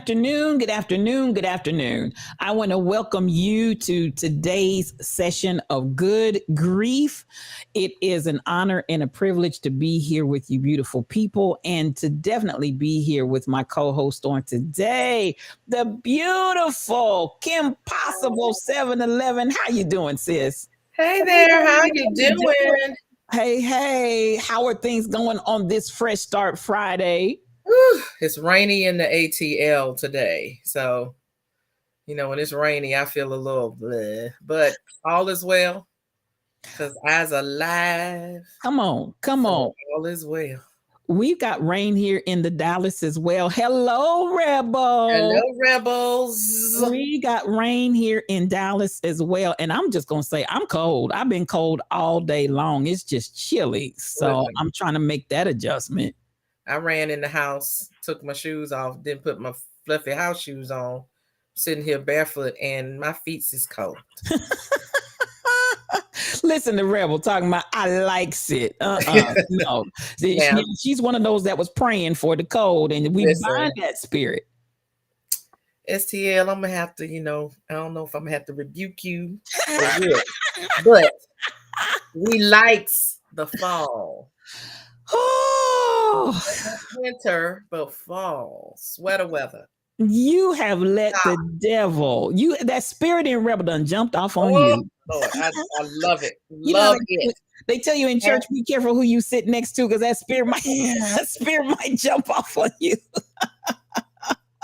afternoon. Good afternoon. Good afternoon. I want to welcome you to today's session of Good Grief. It is an honor and a privilege to be here with you, beautiful people, and to definitely be here with my co-host on today, the beautiful Kim Possible 711. How you doing, sis? Hey there, how you doing? Hey, how are things going on this Fresh Start Friday? Whew, it's rainy in the ATL today. So, when it's rainy, I feel a little bleh, but all is well because eyes alive. Come on. So all is well. We've got rain here in the Dallas as well. Hello, Rebel. Hello, rebels. We got rain here in Dallas as well. And I'm just going to say, I'm cold. I've been cold all day long. It's just chilly. So Listen, I'm trying to make that adjustment. I ran in the house, took my shoes off, didn't put my fluffy house shoes on, sitting here barefoot, and my feet is cold. Listen to Rebel talking about I likes it. No. Yeah. She's one of those that was praying for the cold, and we Listen. bind that spirit. STL, I'm gonna have to, I don't know if I'm gonna have to rebuke you or what, but we likes the fall. Oh, Not winter, but fall, sweater weather. you have let the devil, that spirit in Rebel done jumped off on Oh, you. Lord, I love it. You know, Love it. they tell you in church, be careful who you sit next to, because that spirit might jump off on you.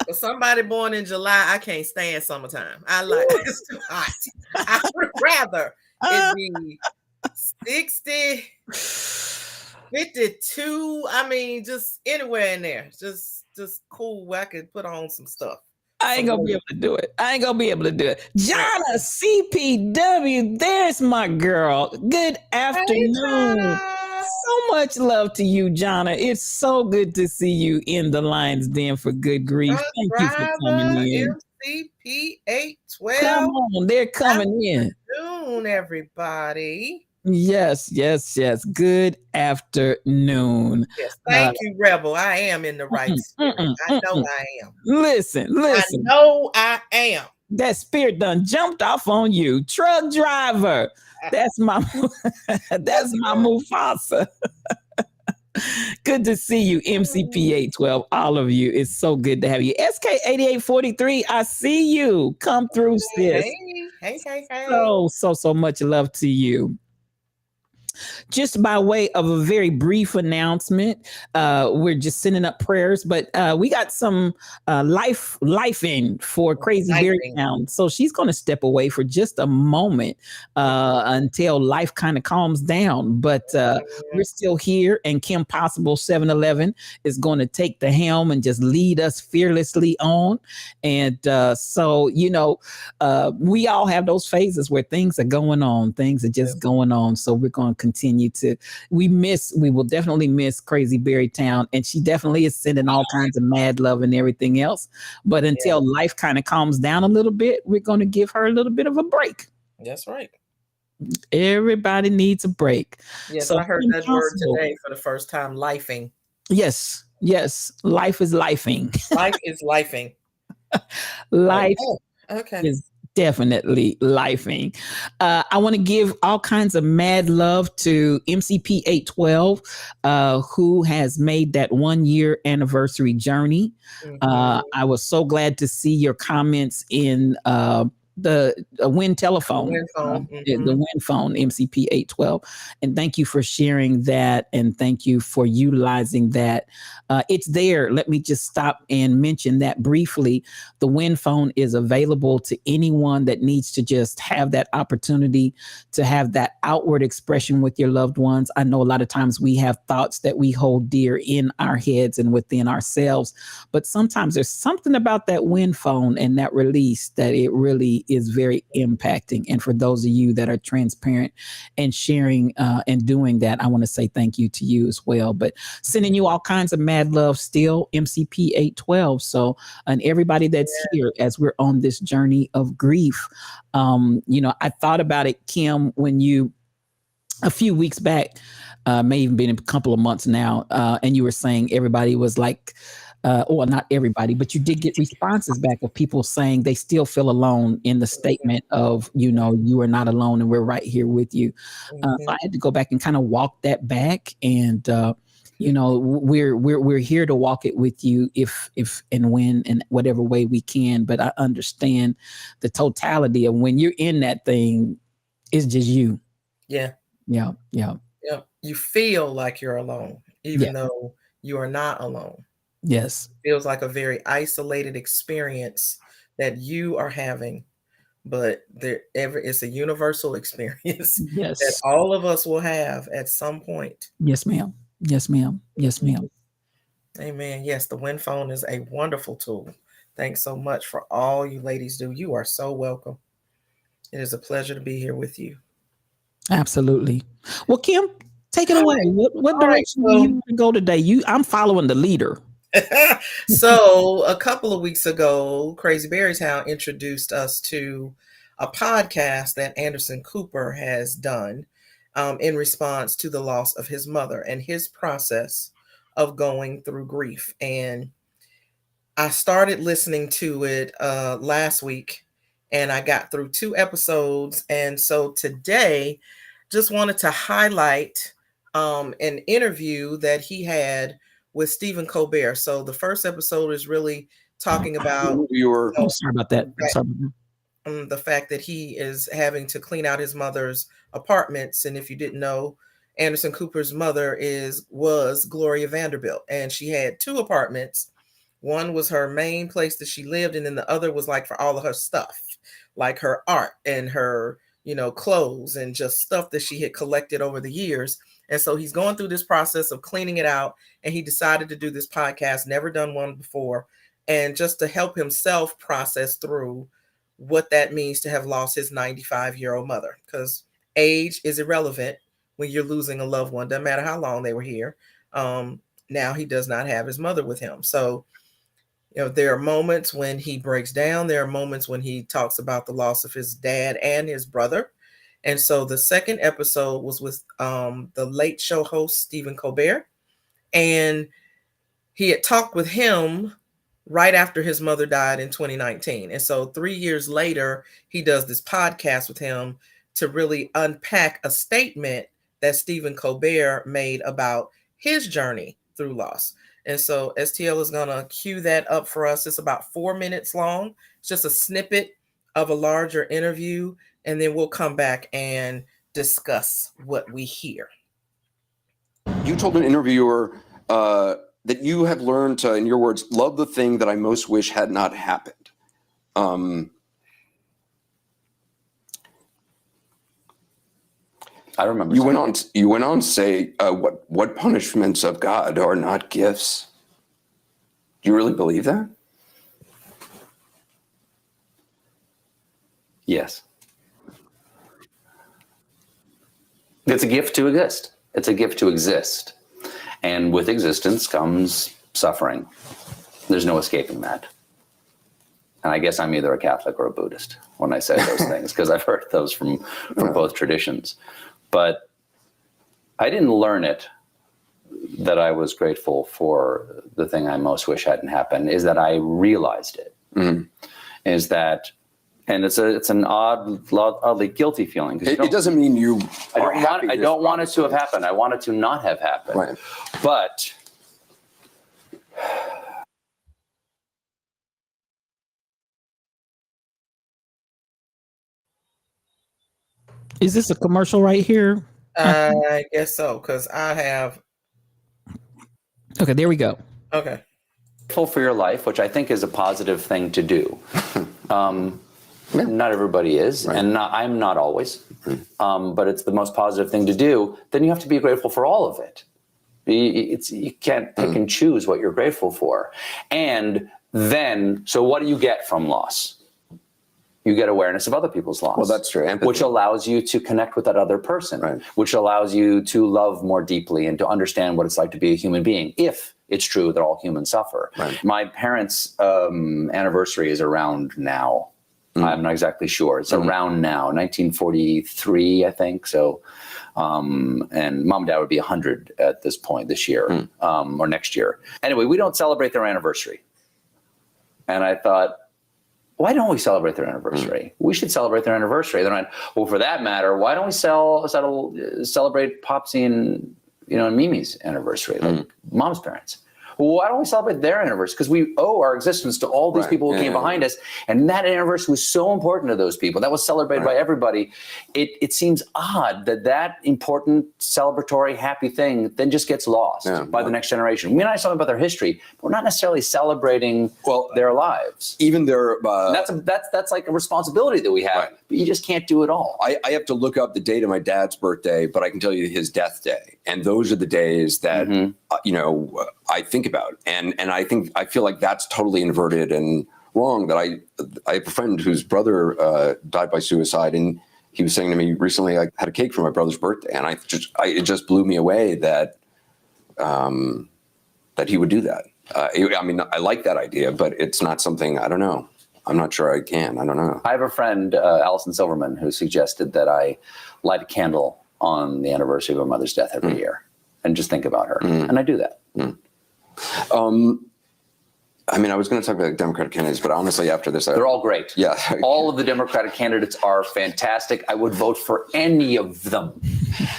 For somebody born in July, I can't stand summertime. I like it's too hot. I would rather it be 60, 52. I mean, just anywhere in there. Just cool where I could put on some stuff. I ain't gonna be able to do it. Jonna CPW, there's my girl. Good afternoon. Hey, So much love to you, Jonna. It's so good to see you in the Lions Den for Good Grief. Thank you for coming in. MCP 812. Come on, they're coming in. Afternoon, everybody. Yes. Good afternoon. Yes, thank you, Rebel. I am in the right spirit. I know I am. Listen. I know I am. That spirit done jumped off on you. Truck driver. That's my Mufasa. Good to see you, MCP 812. All of you. It's so good to have you. SK 8843. I see you. Come through, sis. Hey. So much love to you. Just by way of a very brief announcement, we're just sending up prayers, but we got some life in for Crazy Berrytown. So she's going to step away for just a moment until life kind of calms down. But we're still here, and Kim Possible 711 is going to take the helm and just lead us fearlessly on. And so, we all have those phases where things are going on. Things are just going on. So we're going to continue to, we will definitely miss Crazy Berrytown, and she definitely is sending all kinds of mad love and everything else. But until life kind of calms down a little bit, we're going to give her a little bit of a break. That's right. Everybody needs a break. Yes, so I heard that word today for the first time, lifing. Yes. Life is lifing. Life is lifing. Life is definitely lifing. I want to give all kinds of mad love to MCP 812, who has made that 1 year anniversary journey. I was so glad to see your comments in the Win Telephone, the Win Phone, MCP 812. And thank you for sharing that, and thank you for utilizing that. It's there. Let me just stop and mention that briefly. The Win Phone is available to anyone that needs to just have that opportunity to have that outward expression with your loved ones. I know a lot of times we have thoughts that we hold dear in our heads and within ourselves, but sometimes there's something about that Win Phone and that release that it really is very impacting. And for those of you that are transparent and sharing and doing that, I want to say thank you to you as well. But sending you all kinds of mad love still, MCP 812. So, and everybody that's here as we're on this journey of grief. I thought about it, Kim, when you, a few weeks back, may even been a couple of months now, and you were saying everybody was like or not everybody, but you did get responses back of people saying they still feel alone in the statement of, you are not alone and we're right here with you. So I had to go back and kind of walk that back, and we're here to walk it with you if and when and whatever way we can. But I understand the totality of when you're in that thing, it's just you. Yeah. Yeah. You feel like you're alone, even though you are not alone. Yes. It feels like a very isolated experience that you are having, but it's a universal experience that all of us will have at some point. Yes, ma'am. Yes, ma'am. Yes, ma'am. Amen. Yes, the Win Phone is a wonderful tool. Thanks so much for all you ladies do. You are so welcome. It is a pleasure to be here with you. Absolutely. Well, Kim, take it away. What direction do you want to go today? I'm following the leader. So a couple of weeks ago, Crazy Berry Town introduced us to a podcast that Anderson Cooper has done in response to the loss of his mother and his process of going through grief. And I started listening to it last week, and I got through 2 episodes. And so today, just wanted to highlight an interview that he had with Stephen Colbert. So the first episode is really talking about sorry about that. The fact that he is having to clean out his mother's apartments. And if you didn't know, Anderson Cooper's mother was Gloria Vanderbilt, and she had 2 apartments. One was her main place that she lived, and then the other was like for all of her stuff, like her art and her, clothes and just stuff that she had collected over the years. And so he's going through this process of cleaning it out, and he decided to do this podcast, never done one before, and just to help himself process through what that means to have lost his 95-year-old mother, because age is irrelevant when you're losing a loved one. Doesn't matter how long they were here. Now he does not have his mother with him. So, there are moments when he breaks down. There are moments when he talks about the loss of his dad and his brother. And so the second episode was with the Late Show host, Stephen Colbert. And he had talked with him right after his mother died in 2019. And so 3 years later, he does this podcast with him to really unpack a statement that Stephen Colbert made about his journey through loss. And so STL is going to cue that up for us. It's about 4 minutes long. It's just a snippet of a larger interview. And then we'll come back and discuss what we hear. You told an interviewer that you have learned to, in your words, love the thing that I most wish had not happened. I remember. You went on to say, what punishments of God are not gifts? Do you really believe that? Yes. It's a gift to exist. It's a gift to exist. And with existence comes suffering. There's no escaping that. And I guess I'm either a Catholic or a Buddhist when I say those things, because I've heard those from both traditions. But I didn't learn it that I was grateful for the thing I most wish hadn't happened, is that I realized it. Mm-hmm. Is that, and it's an oddly guilty feeling. It doesn't mean you are happy. I don't want it to have happened. I want it to not have happened. Right. But is this a commercial right here? I guess so, because I have. Okay, there we go. Okay. Grateful for your life, which I think is a positive thing to do. Not everybody is, right. And I'm not always, but it's the most positive thing to do. Then you have to be grateful for all of it. You can't pick and choose what you're grateful for. And then, so what do you get from loss? You get awareness of other people's loss. Well, that's true. Empathy. Which allows you to connect with that other person, right. Which allows you to love more deeply and to understand what it's like to be a human being, if it's true that all humans suffer. Right. My parents' anniversary is around now. I'm not exactly sure. It's around now, 1943, I think. So And mom and dad would be 100 at this point this year or next year. Anyway, we don't celebrate their anniversary. And I thought, why don't we celebrate their anniversary? We should celebrate their anniversary. They're like, well, for that matter, why don't we celebrate Popsy and and Mimi's anniversary, like mom's parents? Well, why don't we celebrate their anniversary? Because we owe our existence to all these people who came behind us. And that anniversary was so important to those people. That was celebrated by everybody. It seems odd that important, celebratory, happy thing then just gets lost by the next generation. We know something about their history, but we're not necessarily celebrating their lives. Even their... that's like a responsibility that we have. Right. But you just can't do it all. I have to look up the date of my dad's birthday, but I can tell you his death day. And those are the days that, I think about. And I feel like that's totally inverted and wrong. That I have a friend whose brother died by suicide, and he was saying to me recently, I had a cake for my brother's birthday, and it just blew me away that he would do that. I mean, I like that idea, but it's not something, I don't know. I'm not sure I can. I don't know. I have a friend, Allison Silverman, who suggested that I light a candle on the anniversary of her mother's death every year and just think about her. And I do that. I mean, I was going to talk about Democratic candidates, but honestly, after this, they're all great. Yeah. All of the Democratic candidates are fantastic. I would vote for any of them.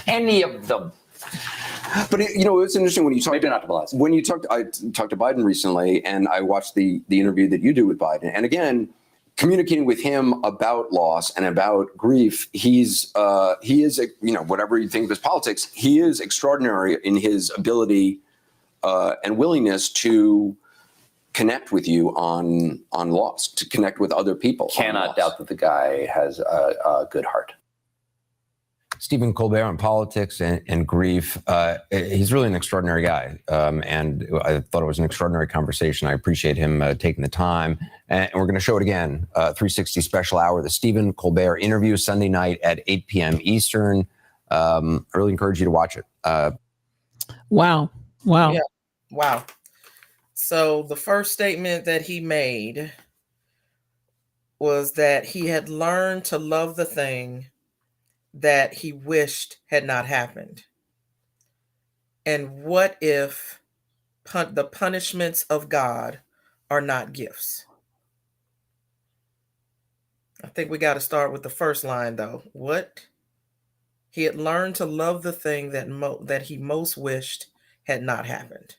Any of them. But it's interesting when you talk. Maybe not to Biden. When you talked, I talked to Biden recently, and I watched the interview that you do with Biden. And again, communicating with him about loss and about grief, he is, whatever you think of his politics, he is extraordinary in his ability and willingness to connect with you on loss, to connect with other people. Cannot doubt that the guy has a good heart. Stephen Colbert on politics and grief. He's really an extraordinary guy. And I thought it was an extraordinary conversation. I appreciate him taking the time. And we're going to show it again, 360 special hour, the Stephen Colbert interview Sunday night at 8 p.m. Eastern. I really encourage you to watch it. Wow. Yeah. Wow. So the first statement that he made was that he had learned to love the thing that he wished had not happened. And what if the punishments of God are not gifts? I think we got to start with the first line, though. What? He had learned to love the thing that he most wished had not happened.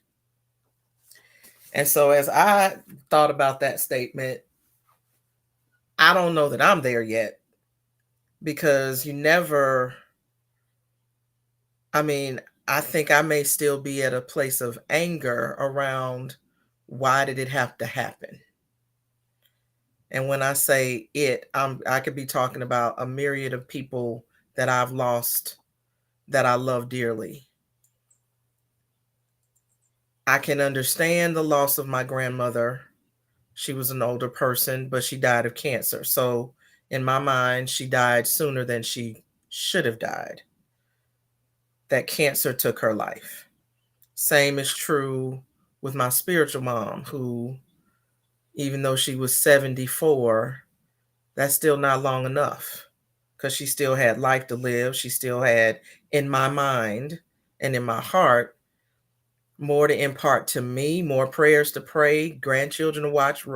And so as I thought about that statement, I don't know that I'm there yet. Because I think I may still be at a place of anger around why did it have to happen? And when I say it, I could be talking about a myriad of people that I've lost that I love dearly. I can understand the loss of my grandmother. She was an older person, but she died of cancer. So in my mind, she died sooner than she should have died. That cancer took her life. Same is true with my spiritual mom, who, even though she was 74, that's still not long enough because she still had life to live. She still had, in my mind and in my heart, more to impart to me, more prayers to pray, grandchildren to watch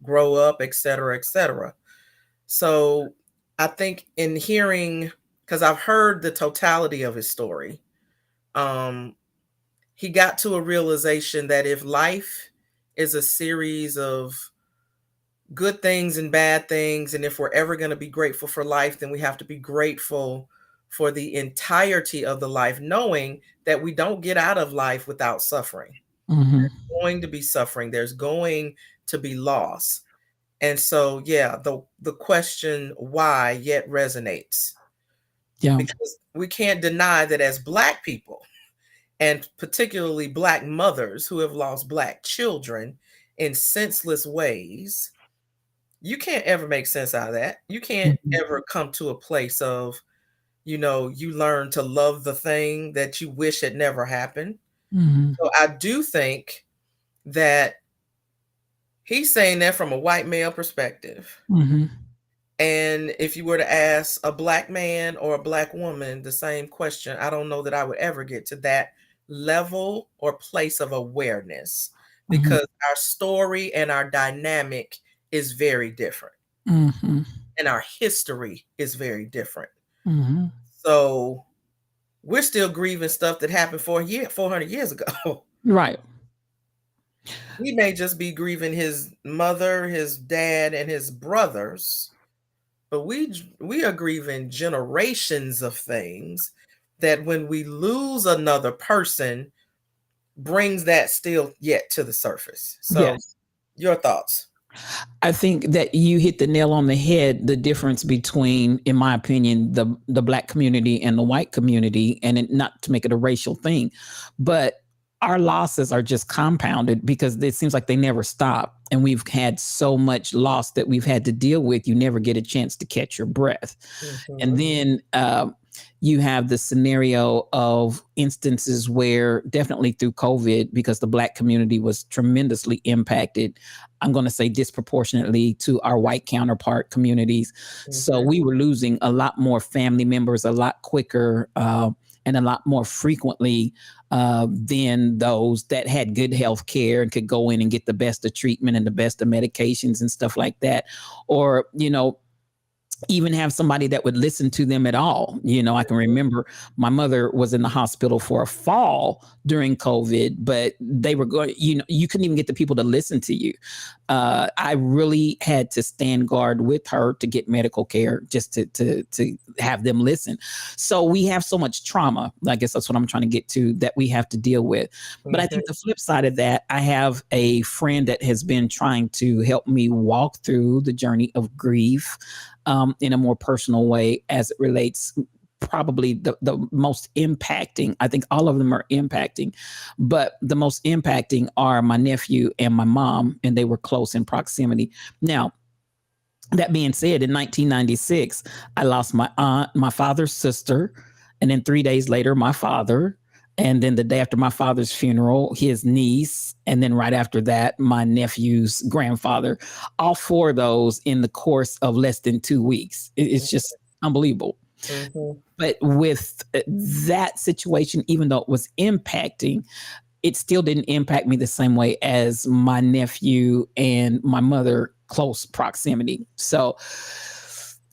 grow up, et cetera, et cetera. So I think in hearing, because I've heard the totality of his story, he got to a realization that if life is a series of good things and bad things, and if we're ever going to be grateful for life, then we have to be grateful for the entirety of the life, knowing that we don't get out of life without suffering. Mm-hmm. There's going to be suffering. There's going to be loss. And so, yeah, the question why yet resonates. Yeah. Because we can't deny that as Black people, and particularly Black mothers who have lost Black children in senseless ways, you can't ever make sense out of that. You can't ever come to a place of, you learn to love the thing that you wish had never happened. Mm-hmm. So I do think that he's saying that from a white male perspective. Mm-hmm. And if you were to ask a Black man or a Black woman the same question, I don't know that I would ever get to that level or place of awareness, because our story and our dynamic is very different. And our history is very different. So we're still grieving stuff that happened 400 years ago. Right. We may just be grieving his mother, his dad, and his brothers, but we are grieving generations of things that, when we lose another person, brings that still yet to the surface. So yes. Your thoughts? I think that you hit the nail on the head, the difference between, in my opinion, the Black community and the white community, and not to make it a racial thing, but our losses are just compounded because it seems like they never stop. And we've had so much loss that we've had to deal with. You never get a chance to catch your breath. And then you have the scenario of instances where, definitely through COVID, because the Black community was tremendously impacted, I'm going to say disproportionately to our white counterpart communities. So we were losing a lot more family members a lot quicker and a lot more frequently than those that had good health care and could go in and get the best of treatment and the best of medications and stuff like that. Or, even have somebody that would listen to them at all. I can remember my mother was in the hospital for a fall during COVID, but they were going, you couldn't even get the people to listen to you. I really had to stand guard with her to get medical care, just to have them listen. So we have so much trauma. I guess that's what I'm trying to get to, that we have to deal with. But I think the flip side of that, I have a friend that has been trying to help me walk through the journey of grief in a more personal way, as it relates, probably the most impacting. I think all of them are impacting, but the most impacting are my nephew and my mom, and they were close in proximity. Now, that being said, in 1996, I lost my aunt, my father's sister, and then 3 days later, my father. And then the day after my father's funeral, his niece. And then right after that, my nephew's grandfather. All four of those in the course of less than 2 weeks. It's just unbelievable. But with that situation, even though it was impacting, it still didn't impact me the same way as my nephew and my mother, close proximity. So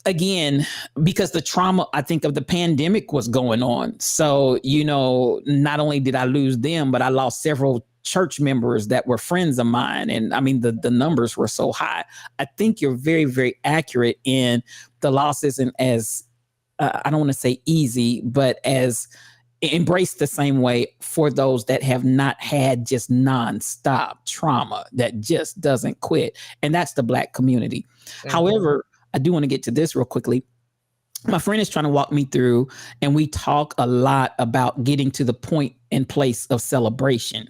again, because the trauma, I think, of the pandemic was going on. So, not only did I lose them, but I lost several church members that were friends of mine. And I mean, the numbers were so high. I think you're very, very accurate in the loss isn't as, I don't want to say easy, but as embraced the same way for those that have not had just nonstop trauma that just doesn't quit. And that's the Black community. However, I do want to get to this real quickly. My friend is trying to walk me through, and we talk a lot about getting to the point and place of celebration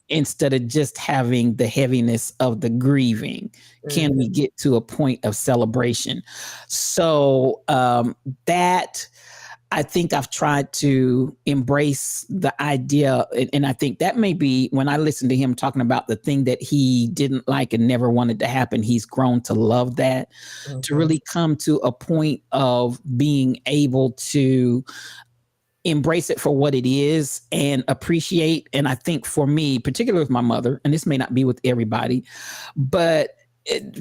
instead of just having the heaviness of the grieving. Can we get to a point of celebration? So that, I think I've tried to embrace the idea, and I think that may be, when I listen to him talking about the thing that he didn't like and never wanted to happen, he's grown to love that, to really come to a point of being able to embrace it for what it is and appreciate. And I think for me, particularly with my mother, and this may not be with everybody, but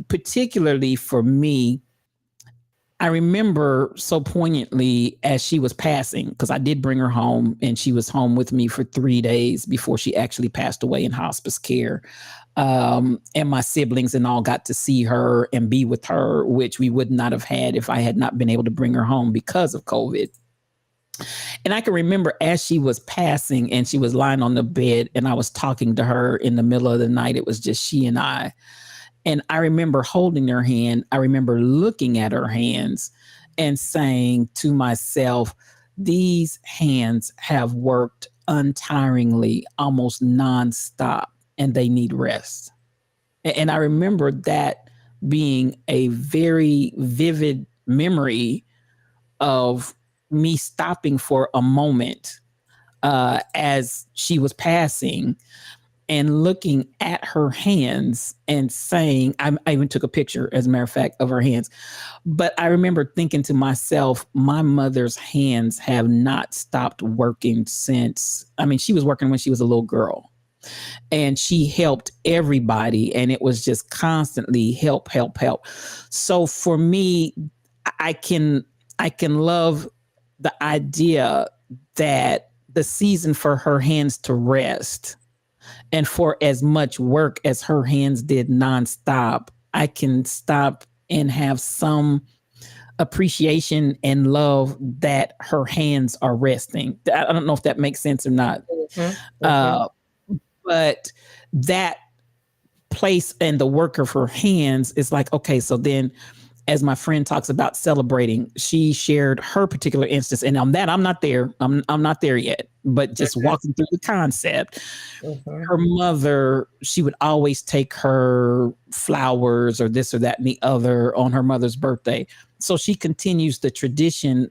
particularly for me, I remember so poignantly as she was passing, because I did bring her home, and she was home with me for 3 days before she actually passed away in hospice care. And my siblings and all got to see her and be with her, which we would not have had if I had not been able to bring her home because of COVID. And I can remember as she was passing and she was lying on the bed and I was talking to her in the middle of the night. It was just she and I. And I remember holding her hand. I remember looking at her hands and saying to myself, these hands have worked untiringly, almost nonstop, and they need rest. And I remember that being a very vivid memory of me stopping for a moment as she was passing and looking at her hands and saying, I even took a picture, as a matter of fact, of her hands. But I remember thinking to myself, my mother's hands have not stopped working since, I mean, she was working when she was a little girl. And she helped everybody, and it was just constantly help. So for me, I can love the idea that the season for her hands to rest, and for as much work as her hands did nonstop, I can stop and have some appreciation and love that her hands are resting. I don't know if that makes sense or not. But that place and the work of her hands is like, okay, so then as my friend talks about celebrating, she shared her particular instance. And on that, I'm not there. I'm not there yet, but just walking through the concept, her mother, she would always take her flowers or this or that and the other on her mother's birthday. So she continues the tradition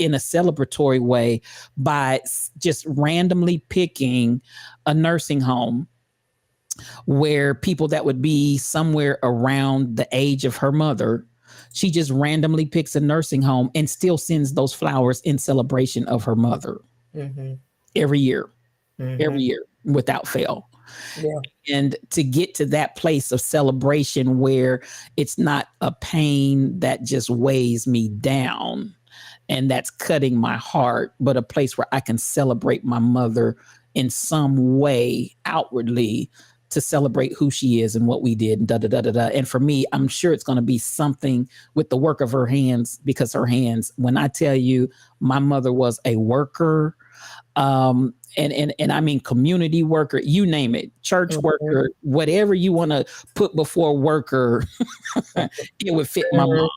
in a celebratory way by just randomly picking a nursing home where people that would be somewhere around the age of her mother, she just randomly picks a nursing home and still sends those flowers in celebration of her mother every year without fail. Yeah. And to get to that place of celebration where it's not a pain that just weighs me down and that's cutting my heart, but a place where I can celebrate my mother in some way outwardly to celebrate who she is and what we did and And for me, I'm sure it's going to be something with the work of her hands, because her hands, when I tell you my mother was a worker, and I mean community worker, you name it, church worker, whatever you want to put before worker, it would fit my mom.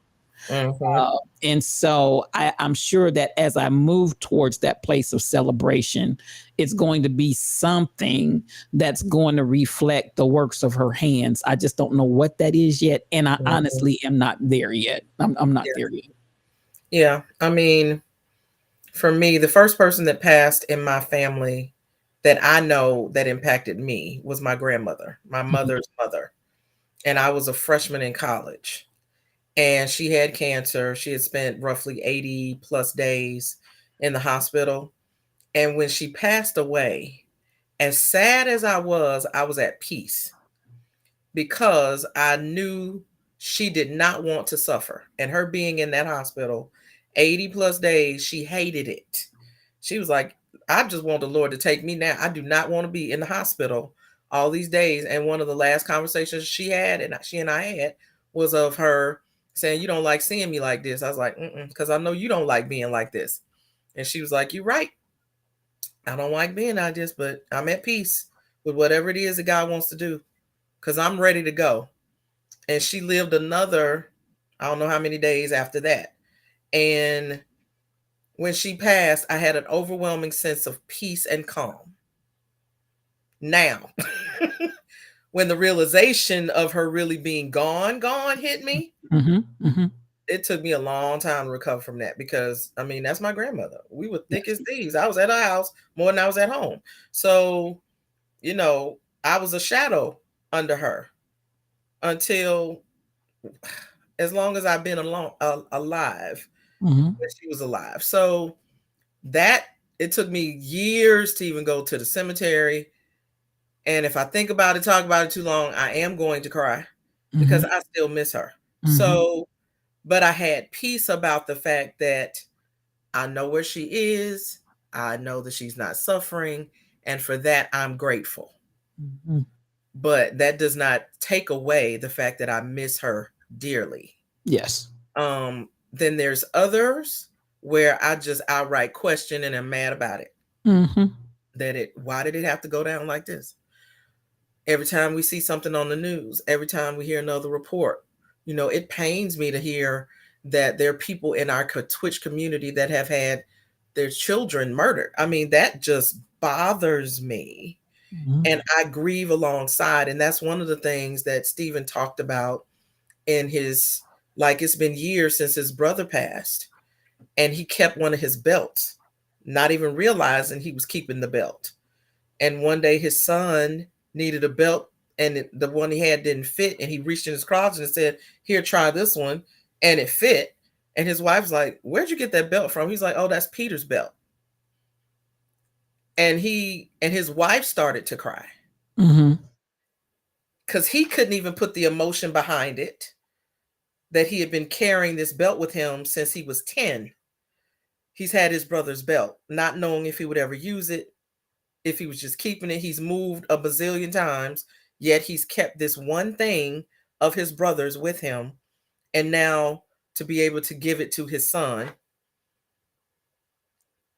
And so I'm sure that as I move towards that place of celebration, it's going to be something that's going to reflect the works of her hands. I just don't know what that is yet. And I honestly am not there yet. I'm not there yet. Yeah. I mean, for me, the first person that passed in my family that I know that impacted me was my grandmother, my mother's mother. And I was a freshman in college. And she had cancer. She had spent roughly 80 plus days in the hospital. And when she passed away, as sad as I was at peace, because I knew she did not want to suffer. And her being in that hospital 80 plus days, she hated it. She was like, I just want the Lord to take me now. I do not want to be in the hospital all these days. And one of the last conversations she had, and she and I had, was of her saying, you don't like seeing me like this. I was like, because I know you don't like being like this. And she was like, you're right. I don't like being like this, but I'm at peace with whatever it is that God wants to do, because I'm ready to go. And she lived another, I don't know how many days after that. And when she passed, I had an overwhelming sense of peace and calm. Now, when the realization of her really being gone hit me, it took me a long time to recover from that, because, I mean, that's my grandmother. We were thick as thieves. I was at her house more than I was at home. So, you know, I was a shadow under her until as long as I've been alive, when she was alive. So that, it took me years to even go to the cemetery. And if I think about it, talk about it too long, I am going to cry, because I still miss her. So, but I had peace about the fact that I know where she is. I know that she's not suffering. And for that, I'm grateful. But that does not take away the fact that I miss her dearly. Yes. Then there's others where I just outright question and am mad about it. Why did it have to go down like this? Every time we see something on the news, every time we hear another report, you know, it pains me to hear that there are people in our Twitch community that have had their children murdered. I mean, that just bothers me. And I grieve alongside. And that's one of the things that Stephen talked about in his, like, it's been years since his brother passed, and he kept one of his belts, not even realizing he was keeping the belt. And one day his son needed a belt, and the one he had didn't fit, and he reached in his closet and said, "Here, try this one," and it fit. And his wife's like, "Where'd you get that belt from?" He's like, "Oh, that's Peter's belt." And his wife started to cry because he couldn't even put the emotion behind it, that he had been carrying this belt with him since he was 10. He's had his brother's belt, not knowing if he would ever use it, if he was just keeping it. He's moved a bazillion times, yet he's kept this one thing of his brother's with him. And now to be able to give it to his son,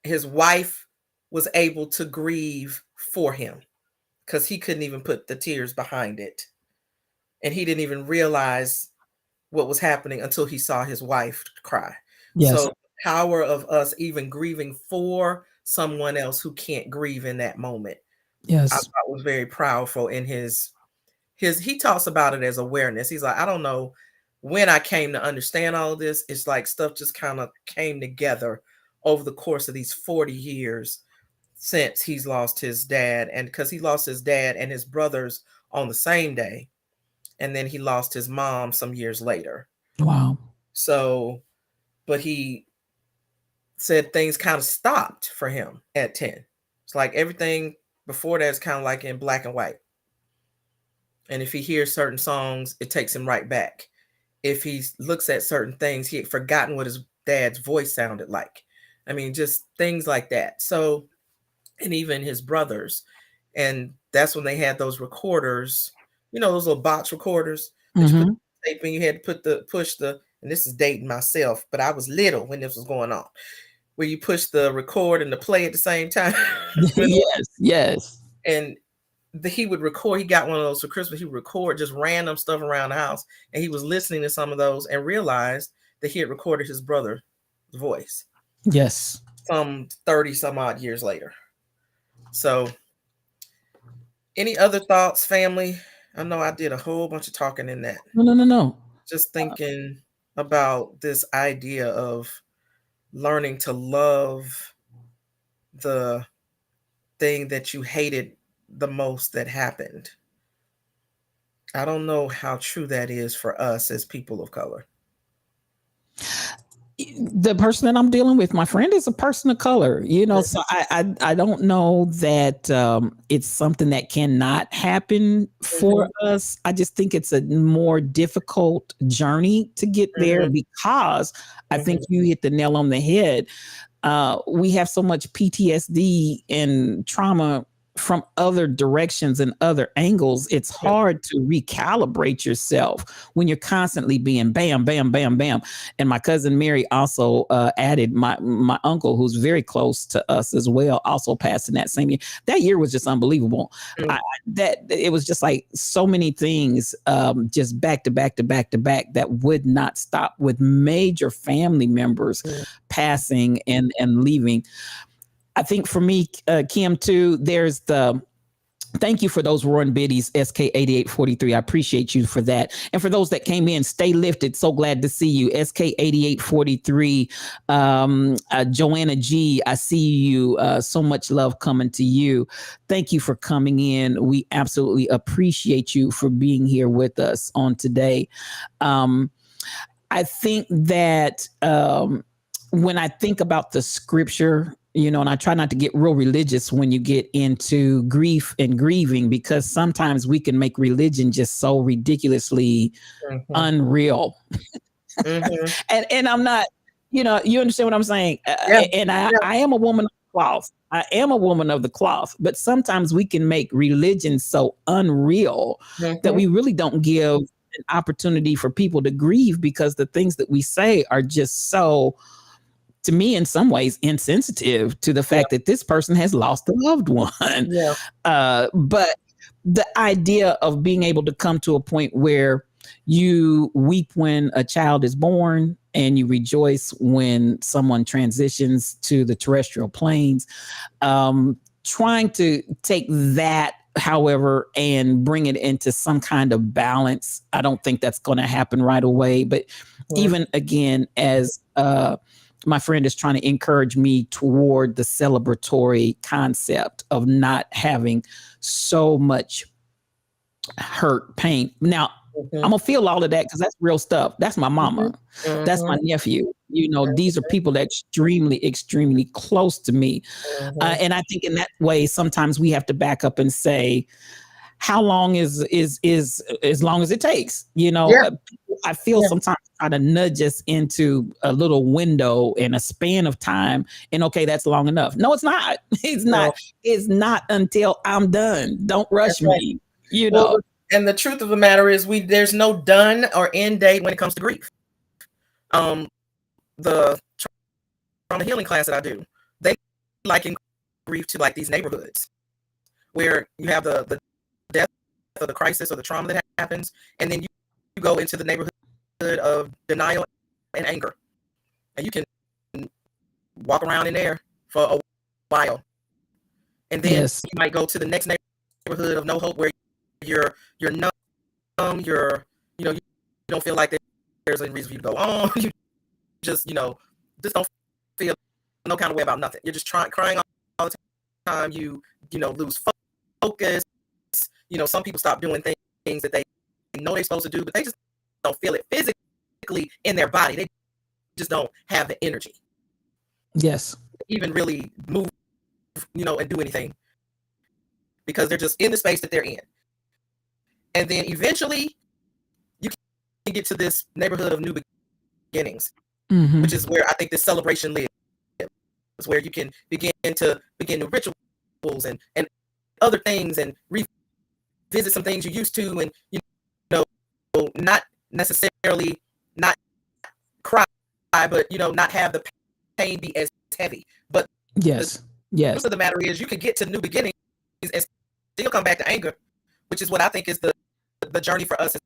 his wife was able to grieve for him because he couldn't even put the tears behind it. And he didn't even realize what was happening until he saw his wife cry. Yes. So the power of us even grieving for someone else who can't grieve in that moment. Yes. I thought was very powerful in his he talks about it as awareness. He's like, I don't know when I came to understand all of this. It's like stuff just kind of came together over the course of these 40 years since he's lost his dad. And because he lost his dad and his brothers on the same day. And then he lost his mom some years later. Wow. So, but he said things kind of stopped for him at 10. It's like everything before that is kind of like in black and white. And if he hears certain songs, it takes him right back. If he looks at certain things, he had forgotten what his dad's voice sounded like. I mean, just things like that. So, and even his brothers. And that's when they had those recorders, you know, those little box recorders that you put the tape in, you had to push the, and this is dating myself, but I was little when this was going on, where you push the record and the play at the same time. Yes. And he would record, he got one of those for Christmas, he would record just random stuff around the house. And he was listening to some of those and realized that he had recorded his brother's voice. Yes. Some 30 some odd years later. So any other thoughts, family? I know I did a whole bunch of talking in that. No. Just thinking about this idea of learning to love the thing that you hated the most that happened. I don't know how true that is for us as people of color. The person that I'm dealing with, my friend, is a person of color, you know, so I don't know that it's something that cannot happen for us. I just think it's a more difficult journey to get there because I think you hit the nail on the head. We have so much PTSD and trauma from other directions and other angles. It's hard to recalibrate yourself when you're constantly being bam, bam, bam, bam. And my cousin Mary also added my uncle, who's very close to us as well, also passed in that same year. That year was just unbelievable. That it was just like so many things just back to back to back to back that would not stop, with major family members passing and leaving. I think for me, Kim, too, there's thank you for those roaring biddies, SK8843. I appreciate you for that. And for those that came in, stay lifted. So glad to see you. SK8843, Joanna G, I see you. So much love coming to you. Thank you for coming in. We absolutely appreciate you for being here with us on today. I think that when I think about the scripture, you know, and I try not to get real religious when you get into grief and grieving, because sometimes we can make religion just so ridiculously unreal. And I'm not, you know, you understand what I'm saying? And I am a woman of the cloth. I am a woman of the cloth, but sometimes we can make religion so unreal that we really don't give an opportunity for people to grieve, because the things that we say are just so, to me, in some ways, insensitive to the fact that this person has lost a loved one. But the idea of being able to come to a point where you weep when a child is born and you rejoice when someone transitions to the terrestrial planes, trying to take that, however, and bring it into some kind of balance. I don't think that's going to happen right away. But even again, as my friend is trying to encourage me toward the celebratory concept of not having so much hurt, pain. Now, I'm gonna feel all of that because that's real stuff. That's my mama. That's my nephew. You know, these are people that extremely, extremely close to me. And I think in that way, sometimes we have to back up and say, how long is as long as it takes? You know, I feel sometimes try to nudge us into a little window and a span of time. And okay, that's long enough. No, it's not. It's not. It's not until I'm done. Don't rush me. You know. And the truth of the matter is, there's no done or end date when it comes to grief. The trauma healing class that I do, they liken grief to like these neighborhoods where you have the death or the crisis or the trauma that happens, and then you go into the neighborhood of denial and anger, and you can walk around in there for a while, and then you might go to the next neighborhood of no hope where you're numb, you don't feel like there's a reason for you to go on. You just just don't feel no kind of way about nothing. You're just crying all the time. You lose focus. Some people stop doing things that they know they're supposed to do, but they just don't feel it physically in their body. They just don't have the energy. Yes. Even really move, and do anything because they're just in the space that they're in. And then eventually you can get to this neighborhood of new beginnings, which is where I think this celebration lives. It's where you can begin new rituals and other things and revisit some things you used to, and not necessarily not cry, but not have the pain be as heavy. But the truth of the matter is, you can get to new beginnings and still come back to anger, which is what I think is the journey for us as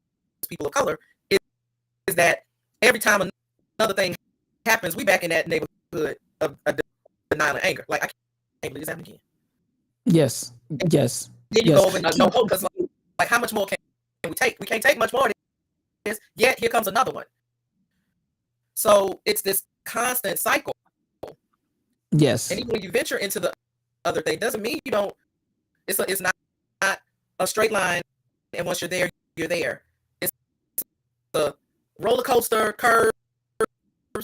people of color, is that every time another thing happens, we back in that neighborhood of denial and anger. Like, I can't believe this happened again. Yes. Then you go over no hope, because like how much more can we take? We can't take much more of this, yet here comes another one. So it's this constant cycle. Yes. And even when you venture into the other thing, doesn't mean you don't. It's not a straight line, and once you're there, you're there. It's a roller coaster, curves,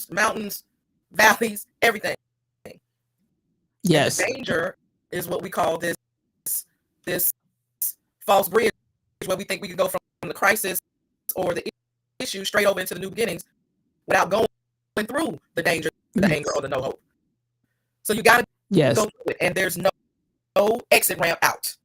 mountains, valleys, everything. Yes. And the danger is what we call this false bridge, where we think we can go from the crisis or the issue straight over into the new beginnings without going through the danger, the anger, or the no hope. So you got to go through it, and there's no exit ramp out.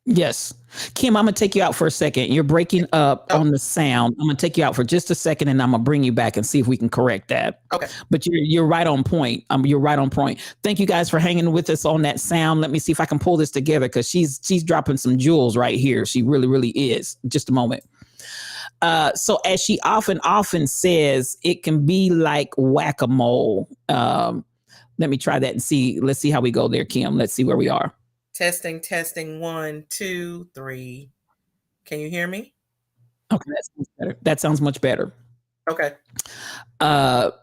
Yes. Kim, I'm going to take you out for a second. You're breaking up on the sound. I'm going to take you out for just a second, and I'm going to bring you back and see if we can correct that. Okay. But you're right on point. You're right on point. Thank you guys for hanging with us on that sound. Let me see if I can pull this together, because she's dropping some jewels right here. She really, really is. Just a moment. So as she often says, it can be like whack-a-mole. Let me try that and see. Let's see how we go there, Kim. Let's see where we are. Testing. 1, 2, 3. Can you hear me? Okay, that sounds better. That sounds much better. Okay. And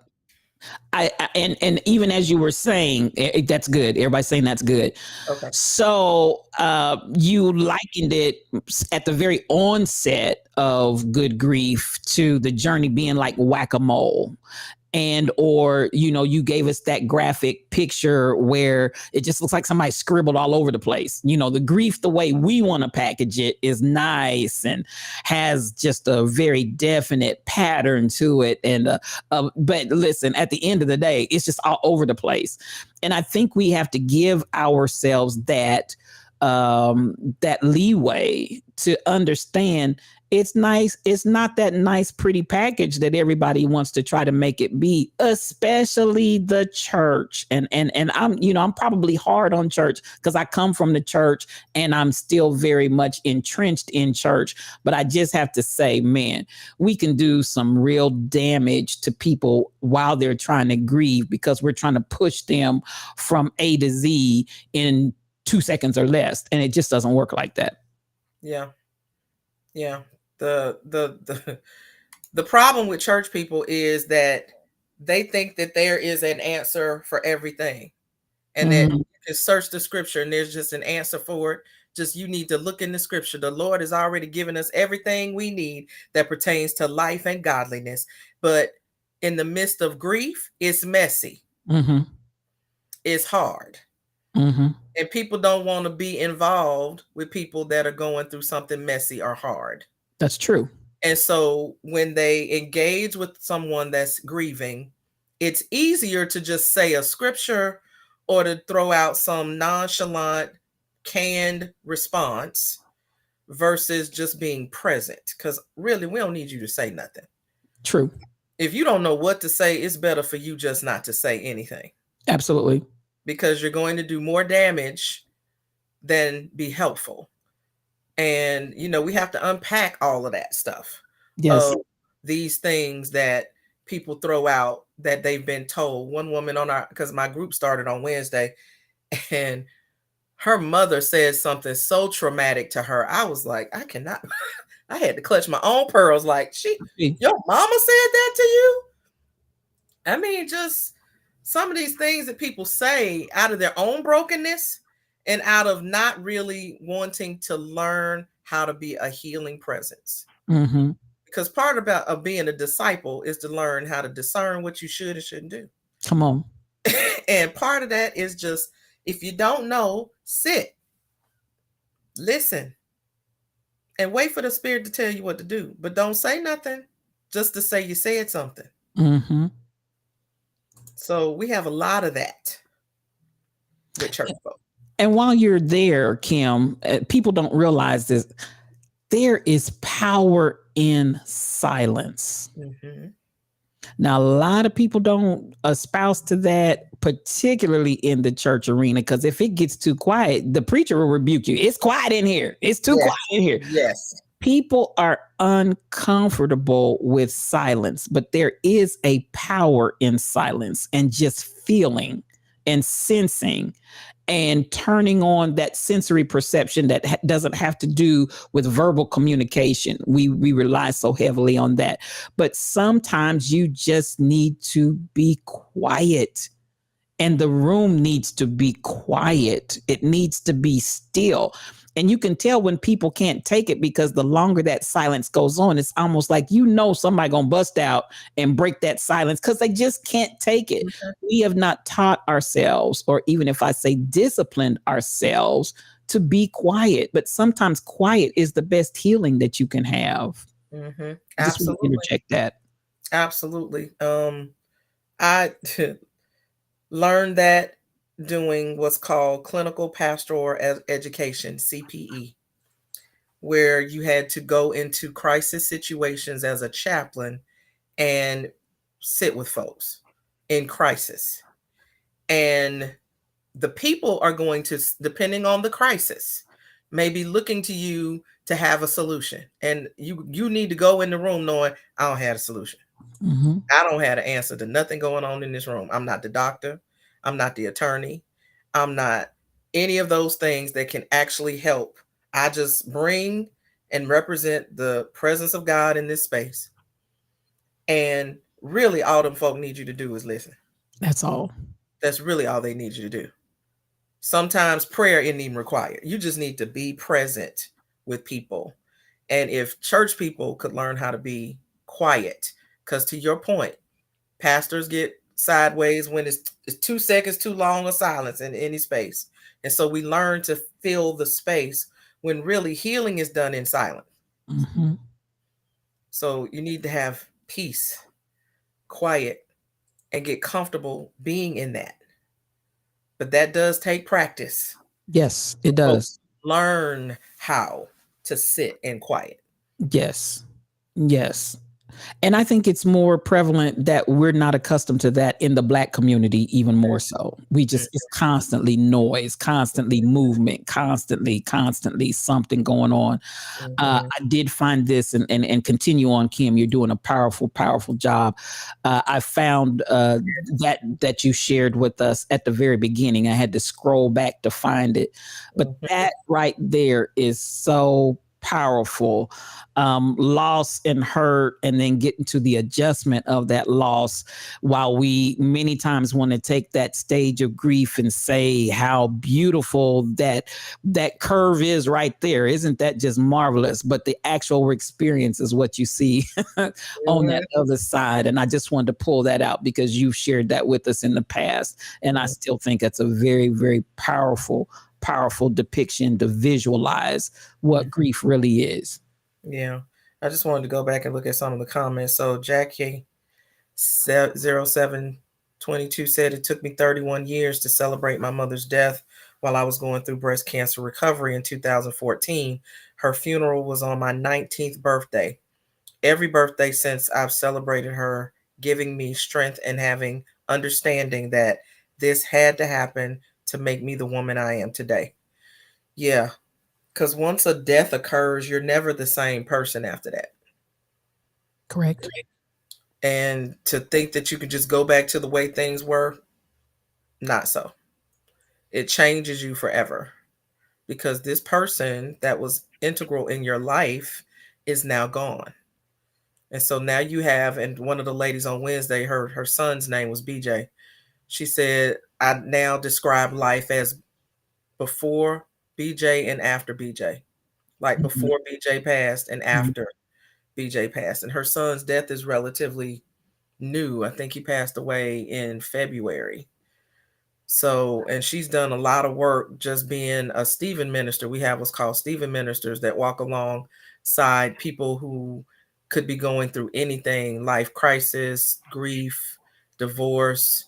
even as you were saying, that's good. Everybody's saying that's good. Okay. So you likened it at the very onset of Good Grief to the journey being like whack-a-mole. Or you gave us that graphic picture where it just looks like somebody scribbled all over the place. The grief, the way we want to package it, is nice and has just a very definite pattern to it. And but listen, at the end of the day, it's just all over the place. And I think we have to give ourselves that leeway to understand it's nice. It's not that nice, pretty package that everybody wants to try to make it be, especially the church. And I'm probably hard on church because I come from the church and I'm still very much entrenched in church. But I just have to say, man, we can do some real damage to people while they're trying to grieve, because we're trying to push them from A to Z in 2 seconds or less. And it just doesn't work like that. Yeah. The problem with church people is that they think that there is an answer for everything, and that you can search the scripture and there's just an answer for it. Just you need to look in the scripture. The Lord has already given us everything we need that pertains to life and godliness. But in the midst of grief, it's messy. Mm-hmm. It's hard. Mm-hmm. And people don't want to be involved with people that are going through something messy or hard. That's true. And so when they engage with someone that's grieving, it's easier to just say a scripture or to throw out some nonchalant, canned response versus just being present. Because really, we don't need you to say nothing. True. If you don't know what to say, it's better for you just not to say anything. Absolutely. Because you're going to do more damage than be helpful. And, we have to unpack all of that stuff. Yes. These things that people throw out that they've been told. One woman because my group started on Wednesday, and her mother said something so traumatic to her. I was like, I cannot, I had to clutch my own pearls. Like, your mama said that to you? I mean, just some of these things that people say out of their own brokenness and out of not really wanting to learn how to be a healing presence. Mm-hmm. Because part of being a disciple is to learn how to discern what you should and shouldn't do. Come on. And part of that is just, if you don't know, sit, listen, and wait for the Spirit to tell you what to do. But don't say nothing just to say you said something. Mm-hmm. So we have a lot of that with church folk. And while you're there, Kim, people don't realize this. There is power in silence. Mm-hmm. Now, a lot of people don't espouse to that, particularly in the church arena, because if it gets too quiet, the preacher will rebuke you. It's quiet in here. It's too quiet in here. Yes. People are uncomfortable with silence, but there is a power in silence and just feeling and sensing and turning on that sensory perception that doesn't have to do with verbal communication. We rely so heavily on that. But sometimes you just need to be quiet, and the room needs to be quiet. It needs to be still. And you can tell when people can't take it, because the longer that silence goes on, it's almost like, somebody gonna bust out and break that silence because they just can't take it. Mm-hmm. We have not taught ourselves, or even if I say disciplined ourselves, to be quiet. But sometimes quiet is the best healing that you can have. Mm-hmm. Absolutely. Just want to interject that. Absolutely. I learned that doing what's called clinical pastoral education, CPE, where you had to go into crisis situations as a chaplain and sit with folks in crisis. And the people are going to, depending on the crisis, maybe looking to you to have a solution. And you need to go in the room knowing, I don't have a solution. Mm-hmm. I don't have the answer to nothing going on in this room. I'm not the doctor. I'm not the attorney. I'm not any of those things that can actually help. I just bring and represent the presence of God in this space. And really all them folk need you to do is listen. That's all. That's really all they need you to do. Sometimes prayer isn't even required. You just need to be present with people. And if church people could learn how to be quiet, because to your point, pastors get sideways when it's 2 seconds too long of silence in any space. And so we learn to fill the space when really healing is done in silence. Mm-hmm. So you need to have peace, quiet, and get comfortable being in that. But that does take practice. Yes, it does. Learn how to sit in quiet. Yes. Yes. And I think it's more prevalent that we're not accustomed to that in the Black community, even more so. It's constantly noise, constantly movement, constantly something going on. Mm-hmm. I did find this and continue on, Kim. You're doing a powerful, powerful job. I found that you shared with us at the very beginning. I had to scroll back to find it. But that right there is so powerful loss and hurt, and then getting to the adjustment of that loss, while we many times want to take that stage of grief and say how beautiful that curve is right there. Isn't that just marvelous? But the actual experience is what you see on that other side. And I just wanted to pull that out because you've shared that with us in the past, and I still think that's a very, very powerful depiction to visualize what grief really is. Yeah. I just wanted to go back and look at some of the comments. So Jackie 0722 said, it took me 31 years to celebrate my mother's death while I was going through breast cancer recovery in 2014. Her funeral was on my 19th birthday. Every birthday since, I've celebrated her, giving me strength and having understanding that this had to happen to make me the woman I am today. Yeah. Because once a death occurs, you're never the same person after that. Correct. And to think that you can just go back to the way things were, not so. It changes you forever, because this person that was integral in your life is now gone. And so now you have, and one of the ladies on Wednesday, her son's name was BJ. She said, I now describe life as before BJ and after BJ, like before BJ passed and after BJ passed. And her son's death is relatively new. I think he passed away in February. So, and she's done a lot of work just being a Stephen minister. We have what's called Stephen ministers that walk alongside people who could be going through anything, life crisis, grief, divorce,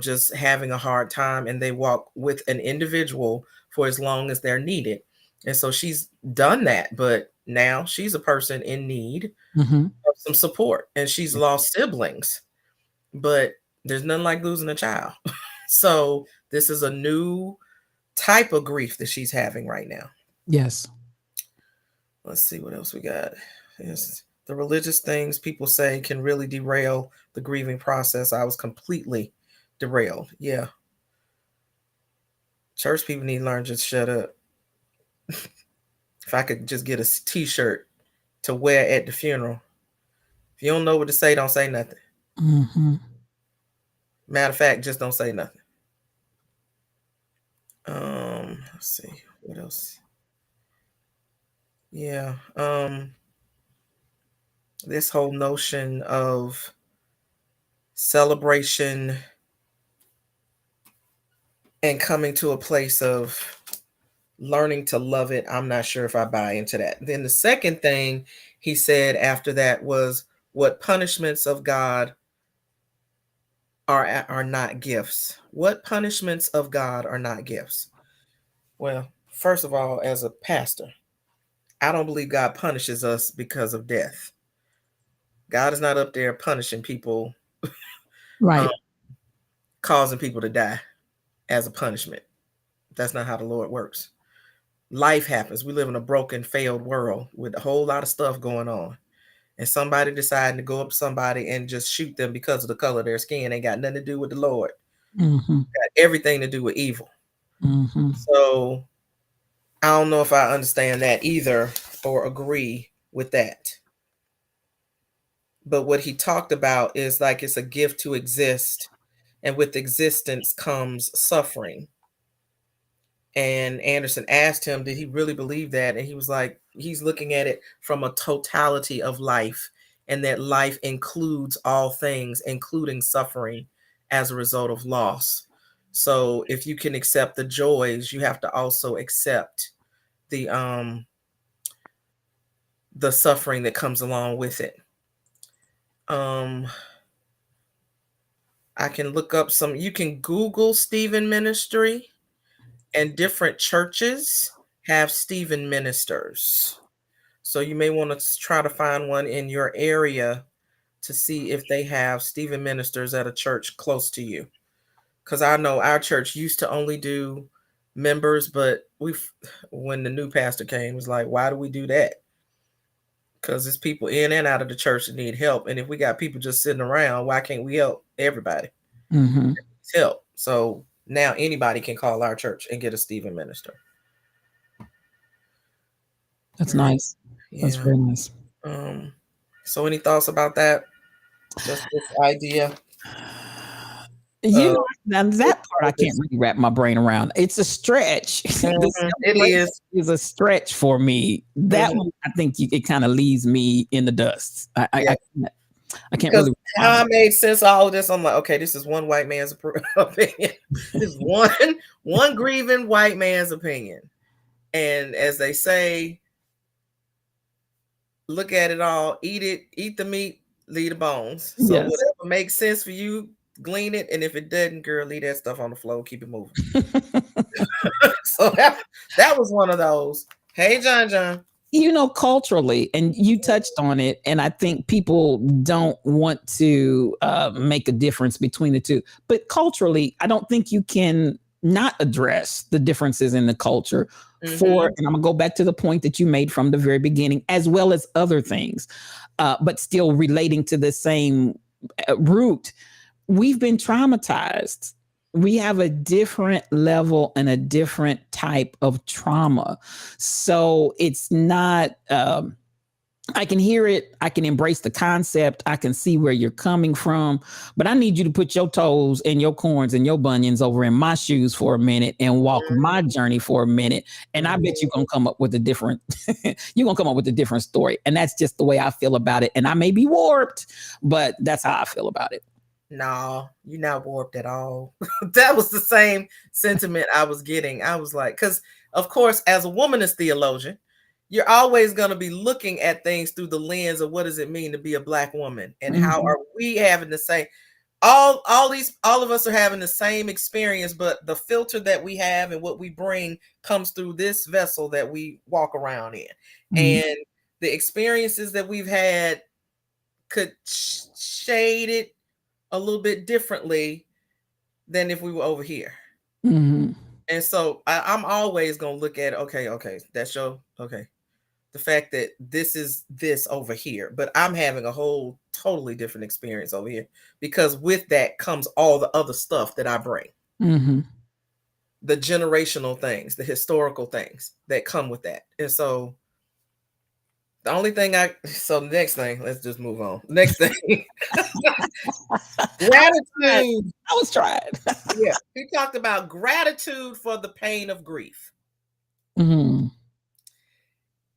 just having a hard time. And they walk with an individual for as long as they're needed. And so she's done that, but now she's a person in need of some support, and she's lost siblings, but there's nothing like losing a child. So this is a new type of grief that she's having right now. Yes. Let's see what else we got. Yes. The religious things people say can really derail the grieving process. I was completely derailed. Yeah. Church people need to learn to just shut up. If I could just get a t-shirt to wear at the funeral. If you don't know what to say, don't say nothing. Matter of fact, just don't say nothing. Let's see what else. Yeah. This whole notion of celebration and coming to a place of learning to love it, I'm not sure if I buy into that. Then the second thing he said after that was, what punishments of God are not gifts. What punishments of God are not gifts? Well, first of all, as a pastor, I don't believe God punishes us because of death. God is not up there punishing people, right? Causing people to die as a punishment. That's not how the Lord works. Life happens. We live in a broken, failed world with a whole lot of stuff going on. And somebody deciding to go up to somebody and just shoot them because of the color of their skin ain't got nothing to do with the Lord. Got everything to do with evil. So I don't know if I understand that either or agree with that. But what he talked about is like it's a gift to exist, and with existence comes suffering. And Anderson asked him, did he really believe that? And he was like, he's looking at it from a totality of life, and that life includes all things, including suffering as a result of loss. So if you can accept the joys, you have to also accept the suffering that comes along with it. I can look up you can Google Stephen ministry, and different churches have Stephen ministers. So you may want to try to find one in your area to see if they have Stephen ministers at a church close to you. Because I know our church used to only do members, but when the new pastor came, it was like, why do we do that? Because there's people in and out of the church that need help. And if we got people just sitting around, why can't we help everybody? Help. So now anybody can call our church and get a Stephen minister. That's nice. That's very nice. So any thoughts about that? Just this idea? Now that part I can't really wrap my brain around. It's a stretch. It is a stretch for me. That one, I think it kind of leaves me in the dust. I can't really. How I made sense of all of this, I'm like, okay, this is one white man's opinion. This is one grieving white man's opinion. And as they say, look at it all, eat the meat, leave the bones. So whatever makes sense for you, glean it. And if it doesn't, girl, leave that stuff on the floor, keep it moving. So that was one of those. Hey, John. Culturally, and you touched on it, and I think people don't want to make a difference between the two. But culturally, I don't think you can not address the differences in the culture and I'm gonna go back to the point that you made from the very beginning, as well as other things, but still relating to the same root. We've been traumatized. We have a different level and a different type of trauma. So it's not, I can hear it. I can embrace the concept. I can see where you're coming from, but I need you to put your toes and your corns and your bunions over in my shoes for a minute and walk my journey for a minute. And I bet you're going to come up with a different, story. And that's just the way I feel about it. And I may be warped, but that's how I feel about it. No, you're not warped at all. That was the same sentiment I was getting. I was like, because of course, as a womanist theologian, you're always going to be looking at things through the lens of what does it mean to be a Black woman, and how are we having the same, all of us are having the same experience, but the filter that we have and what we bring comes through this vessel that we walk around in. And the experiences that we've had could shade it a little bit differently than if we were over here. And so I'm always going to look at, okay, that's the fact that this is this over here, but I'm having a whole totally different experience over here, because with that comes all the other stuff that I bring. The generational things, the historical things that come with that. And so the only thing the next thing, let's just move on. Next thing. Gratitude. I was trying. Yeah. He talked about gratitude for the pain of grief. And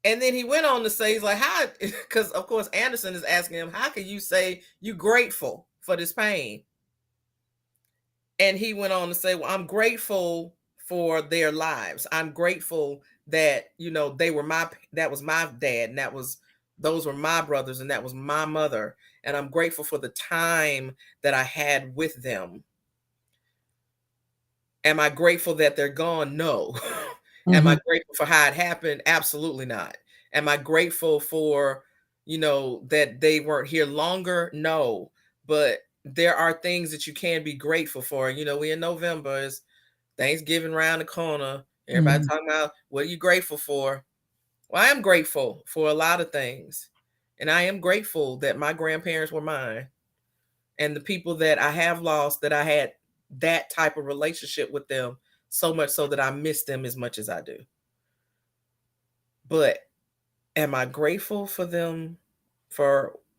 then he went on to say, he's like, how, because of course Anderson is asking him, how can you say you're grateful for this pain? And he went on to say, well, I'm grateful for their lives. I'm grateful that, that was my dad, and those were my brothers, and that was my mother. And I'm grateful for the time that I had with them. Am I grateful that they're gone? No. Am I grateful for how it happened? Absolutely not. Am I grateful for, that they weren't here longer? No. But there are things that you can be grateful for. We in November, is Thanksgiving around the corner. Everybody talking about, what are you grateful for? Well, I am grateful for a lot of things. And I am grateful that my grandparents were mine. And the people that I have lost, that I had that type of relationship with them, so much so that I miss them as much as I do. But am I grateful for them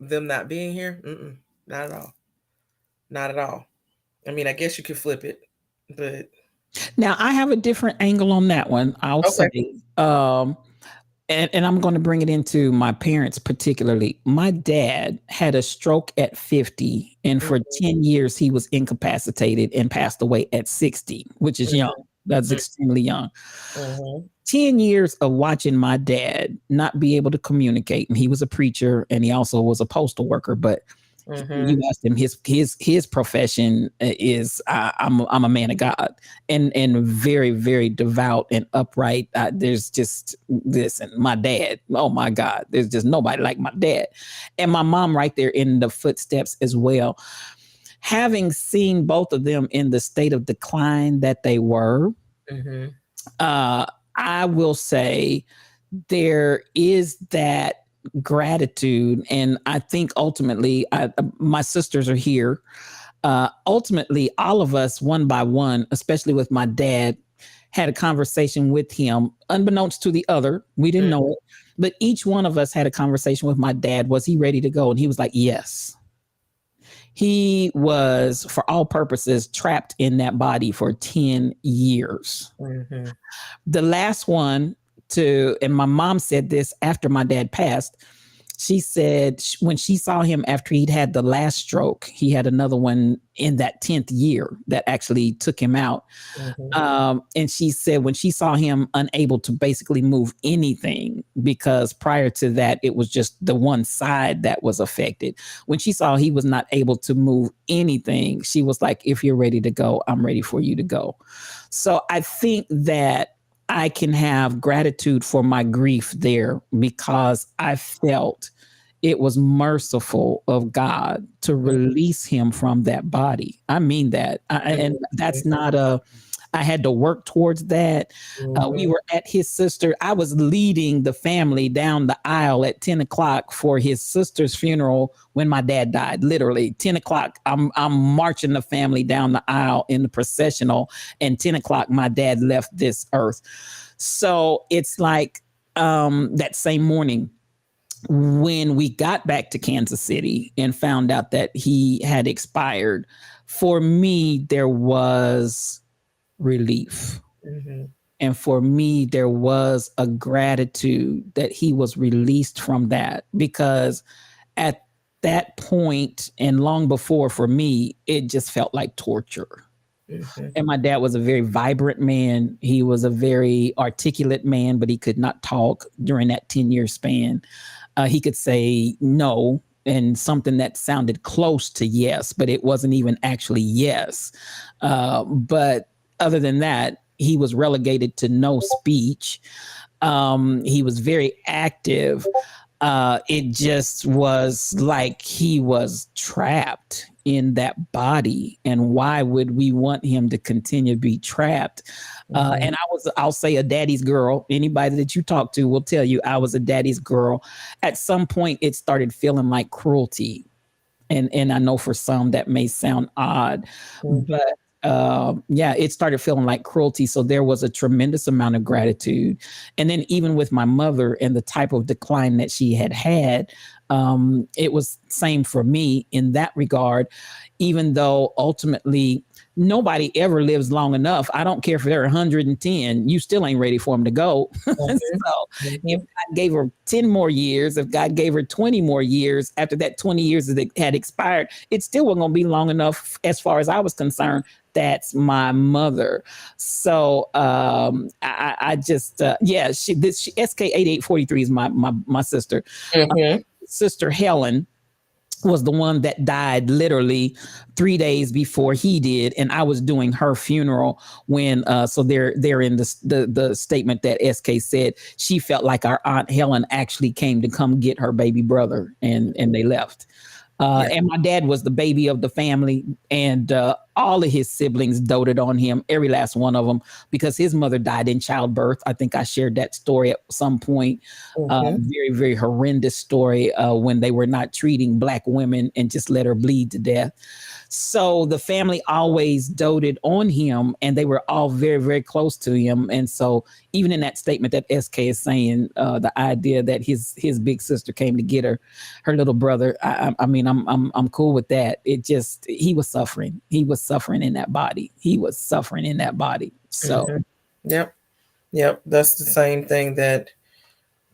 not being here? Not at all. Not at all. I mean, I guess you could flip it, but. Now I have a different angle on that one. I'll say, and I'm going to bring it into my parents particularly. My dad had a stroke at 50, and for 10 years he was incapacitated and passed away at 60, which is young. That's extremely young. 10 years of watching my dad not be able to communicate, and he was a preacher, and he also was a postal worker, but you asked him, his profession is I'm a man of God, and very, very devout and upright. There's just this, and my dad, oh my God, there's just nobody like my dad, and my mom right there in the footsteps as well. Having seen both of them in the state of decline that they were, I will say there is that gratitude. And I think ultimately, my sisters are here. Ultimately, all of us, one by one, especially with my dad, had a conversation with him, unbeknownst to the other. We didn't know it, but each one of us had a conversation with my dad. Was he ready to go? And he was like, yes. He was, for all purposes, trapped in that body for 10 years. Mm-hmm. The last one and my mom said this after my dad passed. She said when she saw him after he'd had the last stroke, he had another one in that 10th year that actually took him out. Mm-hmm. And she said when she saw him unable to basically move anything, because prior to that, it was just the one side that was affected. When she saw he was not able to move anything, she was like, if you're ready to go, I'm ready for you to go. So I think that I can have gratitude for my grief there, because I felt it was merciful of God to release him from that body. I mean that. And that's not I had to work towards that. We were at his sister. I was leading the family down the aisle at 10 o'clock for his sister's funeral when my dad died. Literally 10 o'clock. I'm marching the family down the aisle in the processional, and 10 o'clock, my dad left this earth. So it's like that same morning when we got back to Kansas City and found out that he had expired, for me, there was relief. Mm-hmm. And for me, there was a gratitude that he was released from that, because at that point and long before, for me, it just felt like torture. Mm-hmm. And my dad was a very vibrant man. He was a very articulate man, but he could not talk during that 10-year span. He could say no and something that sounded close to yes, but it wasn't even actually yes. But other than that, he was relegated to no speech. He was very active. It just was like he was trapped in that body. And why would we want him to continue to be trapped? Mm-hmm. And I'll say a daddy's girl. Anybody that you talk to will tell you I was a daddy's girl. At some point, it started feeling like cruelty. And I know for some that may sound odd, but it started feeling like cruelty. So there was a tremendous amount of gratitude. And then even with my mother and the type of decline that she had, it was same for me in that regard, even though ultimately nobody ever lives long enough. I don't care if they're 110, you still ain't ready for them to go. Mm-hmm. So if God gave her 10 more years, if God gave her 20 more years, after that 20 years that had expired, it still wasn't going to be long enough as far as I was concerned. That's my mother. So I just, SK 8843 is my sister. Mm-hmm. Sister Helen was the one that died literally 3 days before he did, and I was doing her funeral when. So they're in the statement that SK said she felt like our Aunt Helen actually came to come get her baby brother, and they left. And my dad was the baby of the family, and all of his siblings doted on him, every last one of them, because his mother died in childbirth. I think I shared that story at some point. Mm-hmm. Very, very horrendous story when they were not treating Black women and just let her bleed to death. So the family always doted on him, and they were all very, very close to him. And so even in that statement that SK is saying, the idea that his big sister came to get her little brother, I'm cool with that. It just, he was suffering. He was suffering in that body. So, mm-hmm. Yep. That's the same thing that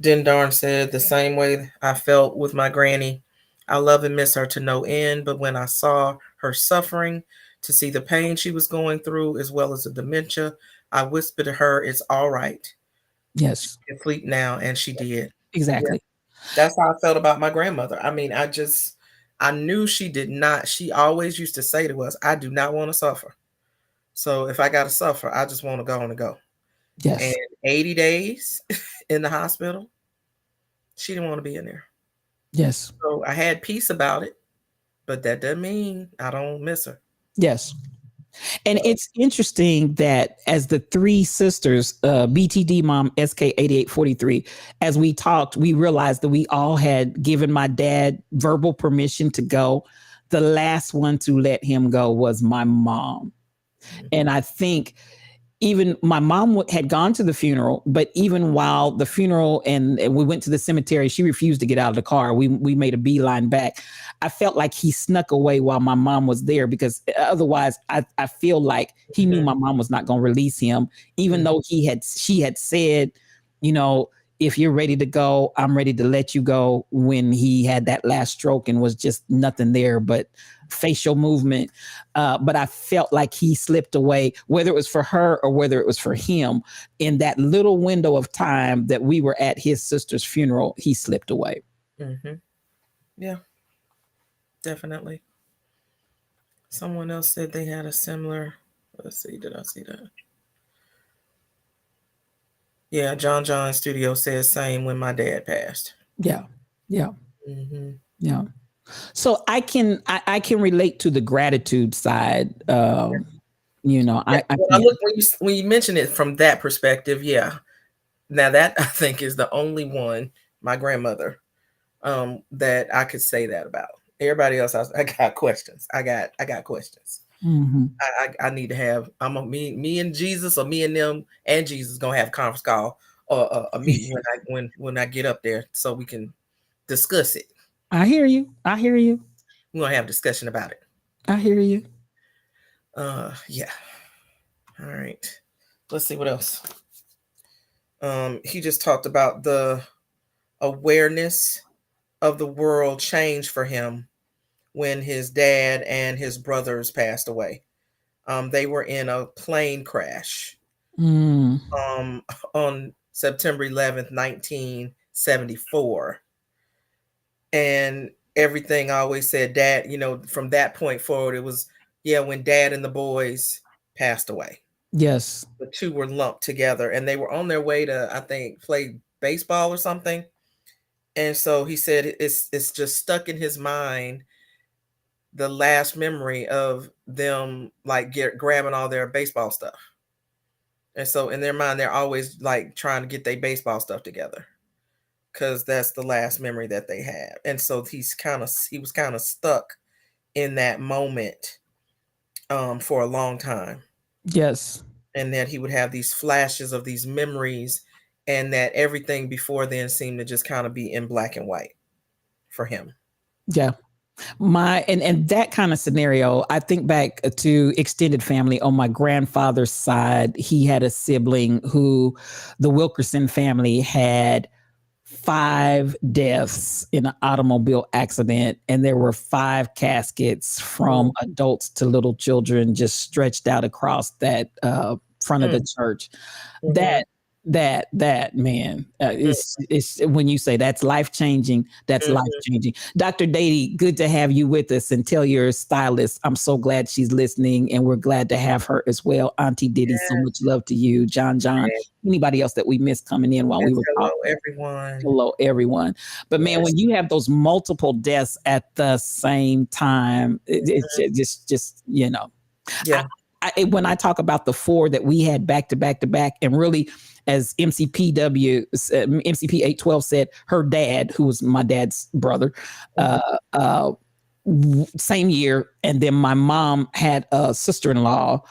Dendarn said. The same way I felt with my granny. I love and miss her to no end, but when I saw her suffering, to see the pain she was going through, as well as the dementia, I whispered to her, "It's all right. Yes, she can sleep now," and she did. Exactly. Yeah. That's how I felt about my grandmother. I mean, I knew she did not. She always used to say to us, "I do not want to suffer. So if I got to suffer, I just want to go on and go." Yes. And 80 days in the hospital, she didn't want to be in there. Yes. So I had peace about it, but that doesn't mean I don't miss her. Yes. And it's interesting that as the three sisters, BTD mom, SK 8843, as we talked, we realized that we all had given my dad verbal permission to go. The last one to let him go was my mom. Mm-hmm. And I think even my mom had gone to the funeral, but even while the funeral and we went to the cemetery, she refused to get out of the car. We made a beeline back. I felt like he snuck away while my mom was there, because otherwise I feel like he knew my mom was not going to release him, even though she had said, you know, if you're ready to go, I'm ready to let you go, when he had that last stroke and was just nothing there but facial movement. But I felt like he slipped away, whether it was for her or whether it was for him. In that little window of time that we were at his sister's funeral, he slipped away. Mm-hmm. Yeah, definitely. Someone else said they had a similar, let's see, did I see that? Yeah, John Studio says same when my dad passed. Yeah. Mm-hmm. Yeah. So I can relate to the gratitude side. You know, I look, when you mention it from that perspective, yeah. Now that I think is the only one, my grandmother, that I could say that about. Everybody else, I got questions. I got questions. Mm-hmm. I need to have. Me and Jesus, or me and them and Jesus gonna have a conference call or a meeting when I get up there, so we can discuss it. I hear you. We're gonna have a discussion about it. I hear you. Yeah. All right. Let's see what else. He just talked about the awareness of the world changed for him when his dad and his brothers passed away. They were in a plane crash on September 11th, 1974. And everything I always said, Dad, you know, from that point forward, it was, when Dad and the boys passed away. Yes. The two were lumped together, and they were on their way to, I think, play baseball or something. And so he said it's just stuck in his mind, the last memory of them like grabbing all their baseball stuff. And so in their mind, they're always like trying to get their baseball stuff together, because that's the last memory that they have. And so he was kind of stuck in that moment for a long time. Yes. And that he would have these flashes of these memories, and that everything before then seemed to just kind of be in black and white for him. Yeah. And that kind of scenario, I think back to extended family on my grandfather's side. He had a sibling who, the Wilkerson family had 5 deaths in an automobile accident, and there were 5 caskets from adults to little children just stretched out across that front of the church. That man, it's when you say that's life-changing, that's life-changing. Dr. Dady, good to have you with us, and tell your stylist I'm so glad she's listening, and we're glad to have her as well. Auntie Diddy, so much love to you. John, anybody else that we missed coming in while we were talking. Hello, everyone. But man, when you have those multiple deaths at the same time, it's just, you know. Yeah. When I talk about the 4 that we had back to back to back, and really, as MCP 812 said, her dad, who was my dad's brother, same year. And then my mom had a sister-in-law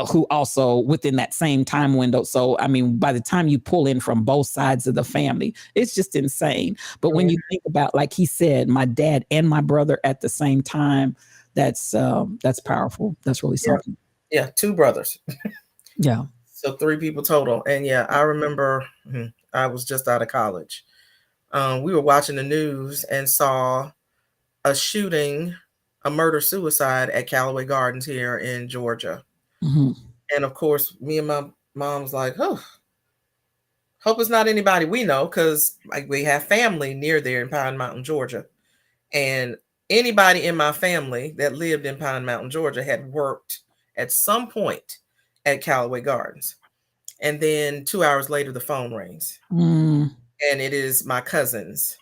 who also within that same time window. So, I mean, by the time you pull in from both sides of the family, it's just insane. But when you think about, like he said, my dad and my brother at the same time, that's powerful. That's really something. Yeah, 2 brothers. Yeah. So 3 people total. And I remember I was just out of college. We were watching the news and saw a shooting, a murder-suicide at Callaway Gardens here in Georgia. Mm-hmm. And of course, me and my mom was like, hope it's not anybody we know, because like we have family near there in Pine Mountain, Georgia. And anybody in my family that lived in Pine Mountain, Georgia had worked at some point at Callaway Gardens. And then 2 hours later, the phone rings. And it is my cousin's.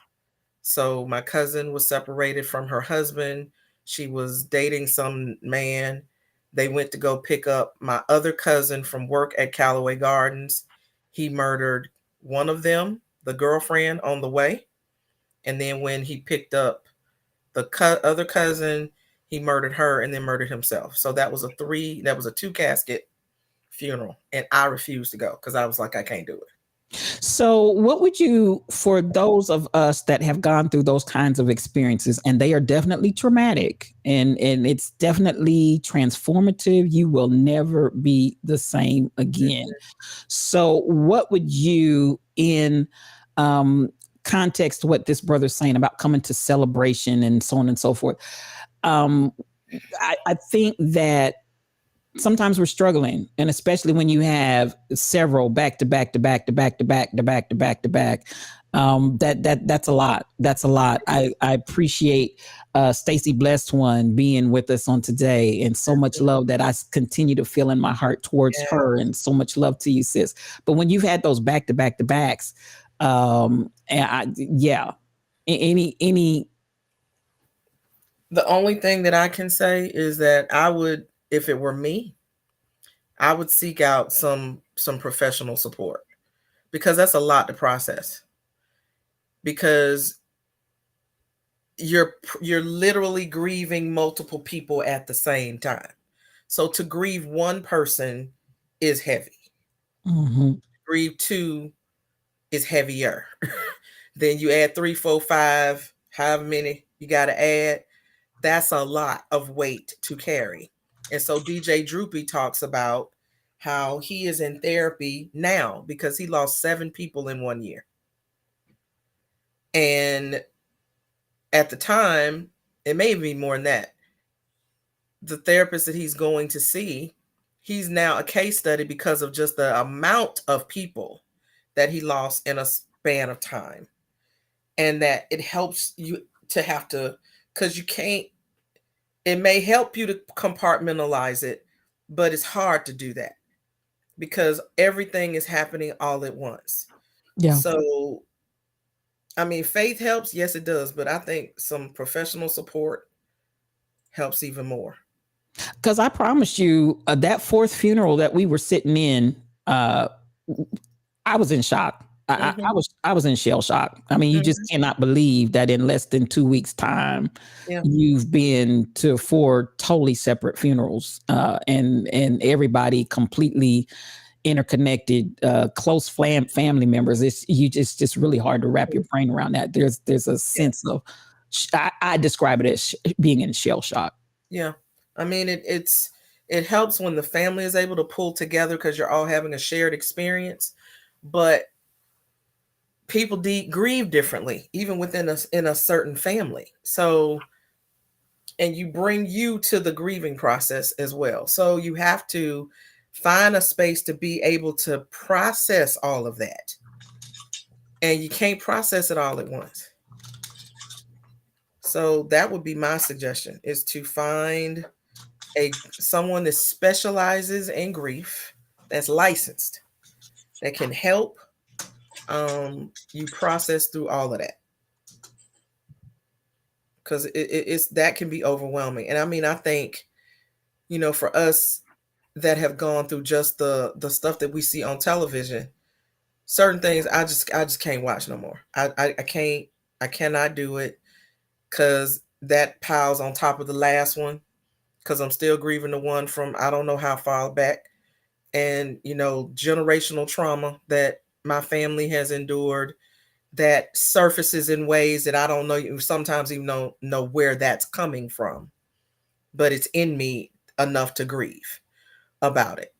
So my cousin was separated from her husband. She was dating some man. They went to go pick up my other cousin from work at Callaway Gardens. He murdered one of them, the girlfriend, on the way. And then when he picked up the other cousin, he murdered her and then murdered himself. So that was a 2 casket funeral, and I refused to go because I was like, I can't do it. So what would you, for those of us that have gone through those kinds of experiences, and they are definitely traumatic and it's definitely transformative, you will never be the same again. So what would you, in context to what this brother's saying about coming to celebration and so on and so forth, I think that sometimes we're struggling, and especially when you have several back to back to back to back to back to back to back to back. That's a lot. That's a lot. I appreciate Stacy Blessed One being with us on today, and so much love that I continue to feel in my heart towards her, and so much love to you, sis. But when you've had those back to back to backs, any. The only thing that I can say is that I would, if it were me, I would seek out some professional support, because that's a lot to process, because you're literally grieving multiple people at the same time. So to grieve one person is heavy. Mm-hmm. Grieve two is heavier. Then you add 3, 4, 5, however many you got to add. That's a lot of weight to carry. And so DJ Droopy talks about how he is in therapy now because he lost 7 people in 1 year. And at the time, it may be more than that. The therapist that he's going to see, he's now a case study because of just the amount of people that he lost in a span of time. And that it helps you to have to, because you can't, it may help you to compartmentalize it, but it's hard to do that because everything is happening all at once. Yeah. So, I mean, faith helps. Yes, it does. But I think some professional support helps even more. Because I promise you, that 4th funeral that we were sitting in, I was in shock. I was in shell shock. I mean, you just cannot believe that in less than 2 weeks' time, you've been to 4 totally separate funerals, and everybody completely interconnected, close family members. It's just really hard to wrap your brain around that. There's a sense of, I describe it as being in shell shock. Yeah, I mean, it helps when the family is able to pull together because you're all having a shared experience, but people grieve differently, even within in a certain family. So, and you bring you to the grieving process as well. So you have to find a space to be able to process all of that. And you can't process it all at once. So that would be my suggestion, is to find someone that specializes in grief, that's licensed, that can help you process through all of that, because it's that can be overwhelming. And I mean, I think, for us that have gone through just the stuff that we see on television, certain things I just can't watch no more. I cannot do it, because that piles on top of the last one, because I'm still grieving the one from I don't know how far back, and generational trauma that my family has endured that surfaces in ways that I don't know, you sometimes even know where that's coming from, but it's in me enough to grieve about it.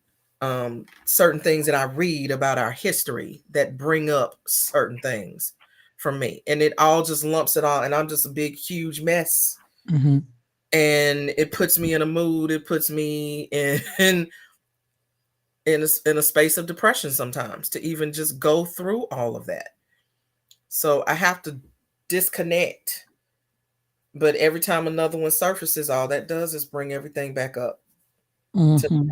Certain things that I read about our history that bring up certain things from me, and it all just lumps it all, and I'm just a big, huge mess. Mm-hmm. And it puts me in a mood. It puts me in a space of depression sometimes to even just go through all of that. So I have to disconnect. But every time another one surfaces, all that does is bring everything back up. Mm-hmm.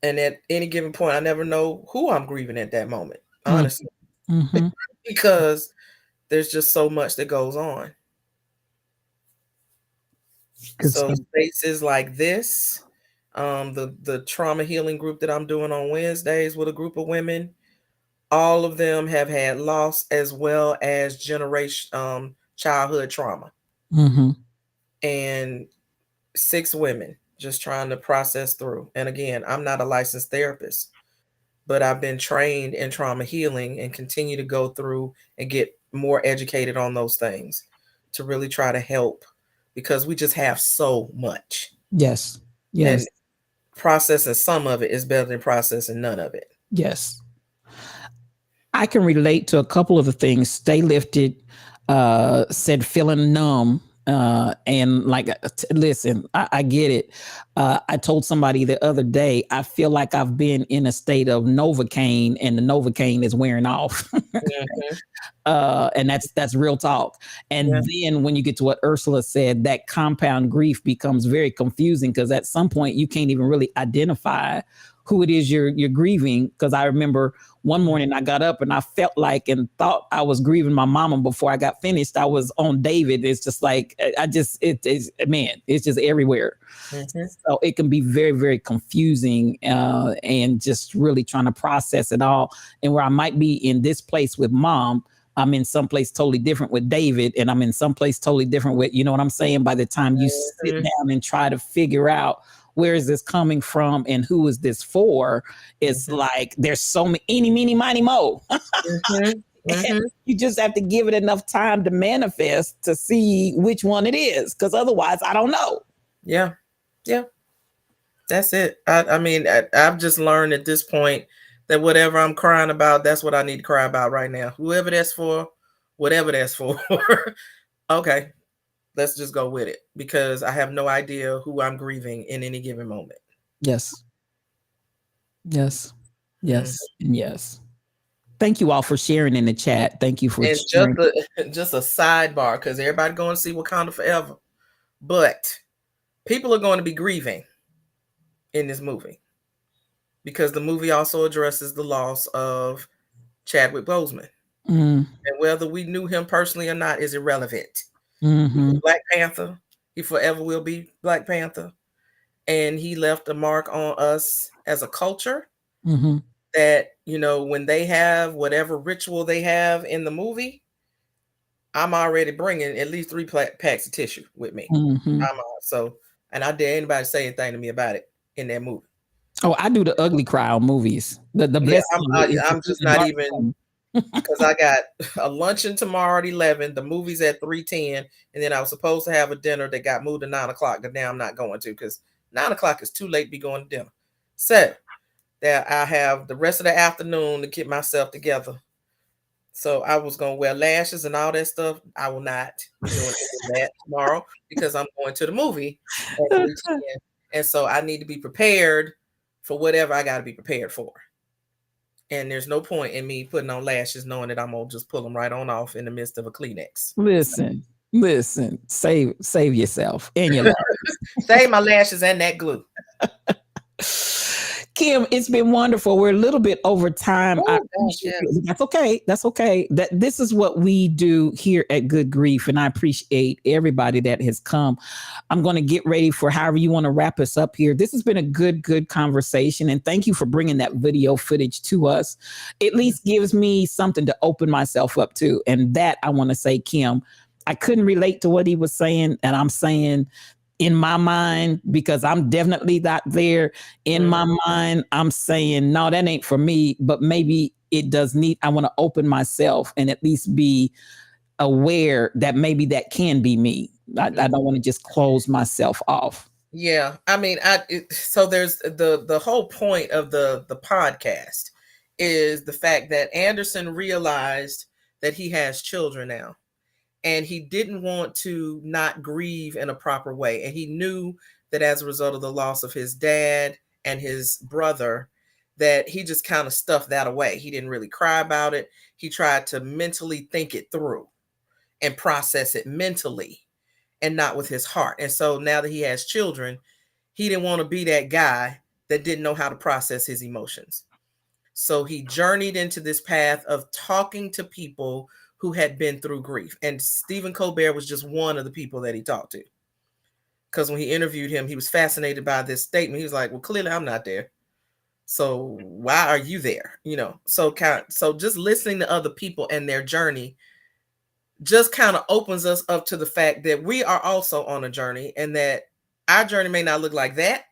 And at any given point, I never know who I'm grieving at that moment, honestly, because there's just so much that goes on. So spaces like this, the trauma healing group that I'm doing on Wednesdays with a group of women, all of them have had loss as well as childhood trauma. Mm-hmm. And 6 women just trying to process through. And again, I'm not a licensed therapist, but I've been trained in trauma healing and continue to go through and get more educated on those things to really try to help, because we just have so much. Yes. Yes. And processing some of it is better than processing none of it. Yes. I can relate to a couple of the things. Stay Lifted said feeling numb. And like, listen, I get it. I told somebody the other day, I feel like I've been in a state of Novocaine, and the Novocaine is wearing off. And that's real talk. And then when you get to what Ursula said, that compound grief becomes very confusing, because at some point you can't even really identify who it is you're grieving. Because I remember one morning I got up and I felt like and thought I was grieving my mama. Before I got finished, I was on David. It's just like, it's just everywhere. So it can be very, very confusing, and just really trying to process it all. And where I might be in this place with mom, I'm in some place totally different with David, and I'm in some place totally different with, you know what I'm saying? By the time you sit down and try to figure out, where is this coming from and who is this for? It's like there's so many, eeny, meeny, miny, mo. You just have to give it enough time to manifest to see which one it is, because otherwise I don't know. Yeah. That's it. I mean, I've just learned at this point that whatever I'm crying about, that's what I need to cry about right now. Whoever that's for, whatever that's for. Okay. Let's just go with it, because I have no idea who I'm grieving in any given moment. Yes. And yes. Thank you all for sharing in the chat. Thank you for sharing. Just a sidebar, because everybody going to see Wakanda Forever, but people are going to be grieving in this movie, because the movie also addresses the loss of Chadwick Boseman. And whether we knew him personally or not is irrelevant. Black Panther, he forever will be Black Panther, and he left a mark on us as a culture. That, you know, when they have whatever ritual they have in the movie, I'm already bringing at least 3 packs of tissue with me. And I dare anybody to say anything to me about it in that movie. Oh, I do the ugly cry on movies. I'm just not even. Because I got a luncheon tomorrow at 11, the movie's at 3:10, and then I was supposed to have a dinner that got moved to 9 o'clock, but now I'm not going to, because 9 o'clock is too late to be going to dinner. So that I have the rest of the afternoon to get myself together. So I was going to wear lashes and all that stuff. I will not be doing that tomorrow, because I'm going to the movie at 3:10. And so I need to be prepared for whatever I got to be prepared for. And there's no point in me putting on lashes knowing that I'm going to just pull them right on off in the midst of a Kleenex. Listen, save yourself and your lashes. Save my lashes and that glue. Kim, it's been wonderful. We're a little bit over time. That's okay. This is what we do here at Good Grief, and I appreciate everybody that has come. I'm going to get ready for however you want to wrap us up here. This has been a good conversation, and thank you for bringing that video footage to us. At least gives me something to open myself up to, and that I want to say, Kim, I couldn't relate to what he was saying, and I'm saying, in my mind, because I'm definitely not there. In my mind, I'm saying, no, that ain't for me, but maybe it does need, I want to open myself and at least be aware that maybe that can be me. I don't want to just close myself off. Yeah. I mean, so there's the whole point of the podcast is the fact that Anderson realized that he has children now. And he didn't want to not grieve in a proper way. And he knew that as a result of the loss of his dad and his brother, that he just kind of stuffed that away. He didn't really cry about it. He tried to mentally think it through and process it mentally and not with his heart. And so now that he has children, he didn't want to be that guy that didn't know how to process his emotions. So he journeyed into this path of talking to people who had been through grief. And Stephen Colbert was just one of the people that he talked to. Because when he interviewed him, he was fascinated by this statement. He was like, well, clearly I'm not there. So why are you there? You know, so just listening to other people and their journey just kind of opens us up to the fact that we are also on a journey, and that our journey may not look like that.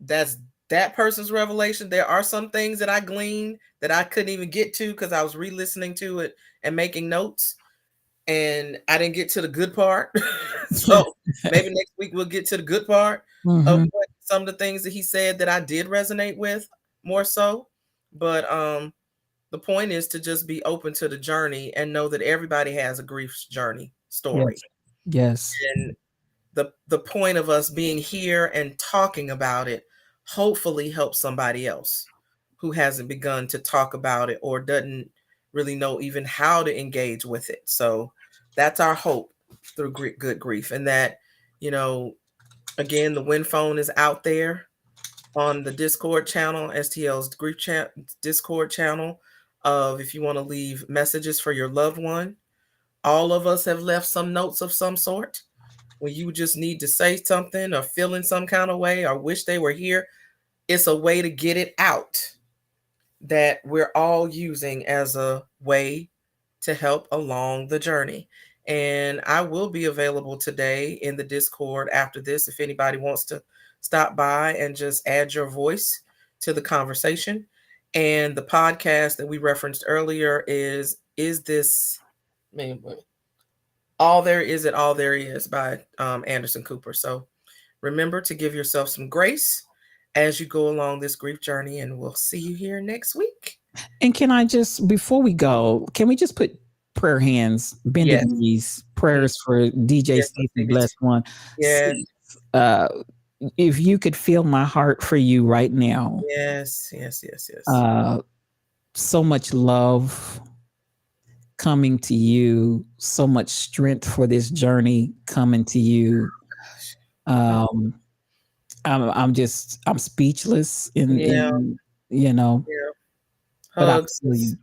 That's that person's revelation. There are some things that I gleaned that I couldn't even get to because I was re-listening to it and making notes, and I didn't get to the good part. So maybe next week we'll get to the good part of what some of the things that he said that I did resonate with more so. But the point is to just be open to the journey and know that everybody has a grief journey story. Yes. And the point of us being here and talking about it hopefully helps somebody else who hasn't begun to talk about it or doesn't really know even how to engage with it. So that's our hope through Good Grief. And that, you know, again, the Win phone is out there on the Discord channel, STL's Grief Discord channel, of if you want to leave messages for your loved one. All of us have left some notes of some sort when you just need to say something or feel in some kind of way or wish they were here. It's a way to get it out that we're all using as a way to help along the journey. And I will be available today in the Discord after this if anybody wants to stop by and just add your voice to the conversation. And the podcast that we referenced earlier is this, All There Is It All There Is by Anderson Cooper. So remember to give yourself some grace as you go along this grief journey, and we'll see you here next week. And can I just, before we go, can we just put prayer hands, bended knees, prayers for DJ Stacey Blessed One? Yes. If you could feel my heart for you right now. Yes. So much love coming to you, so much strength for this journey coming to you. I'm speechless in you know. Yeah. Hugs. But I feel you.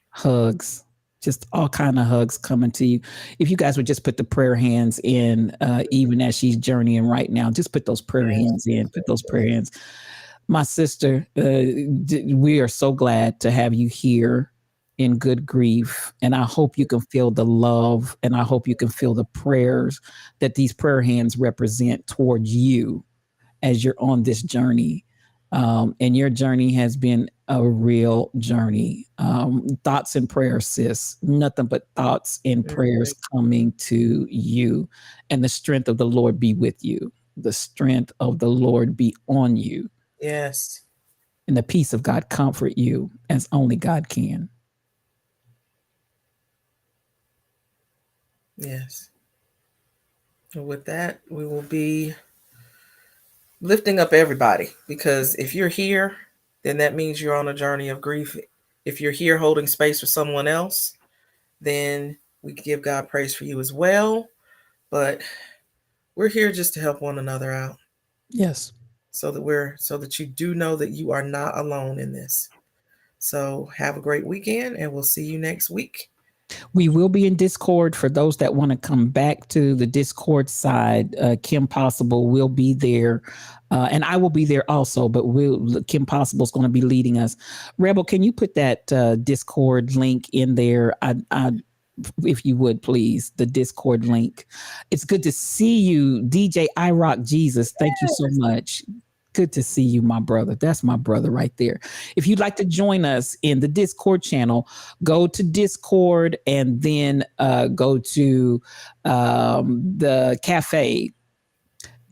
Hugs. Just all kind of hugs coming to you. If you guys would just put the prayer hands in, even as she's journeying right now, just put those prayer hands in. Put those prayer hands. My sister, we are so glad to have you here in Good Grief, and I hope you can feel the love, and I hope you can feel the prayers that these prayer hands represent towards you as you're on this journey. And your journey has been a real journey. Thoughts and prayers, sis. Nothing but thoughts and prayers coming to you. And the strength of the Lord be with you. The strength of the Lord be on you. Yes. And the peace of God comfort you as only God can. Yes. And with that, we will be lifting up everybody, because if you're here, then that means you're on a journey of grief. If you're here holding space for someone else, then we give God praise for you as well. But we're here just to help one another out. Yes. So that you do know that you are not alone in this. So have a great weekend, and we'll see you next week. We will be in Discord for those that want to come back to the Discord side. Kim Possible will be there, and I will be there also, but Kim Possible is going to be leading us. Rebel, can you put that Discord link in there? If you would, please, the Discord link. It's good to see you, DJ I Rock Jesus. Thank you so much. Good to see you, my brother. That's my brother right there. If you'd like to join us in the Discord channel, go to Discord and then go to the cafe.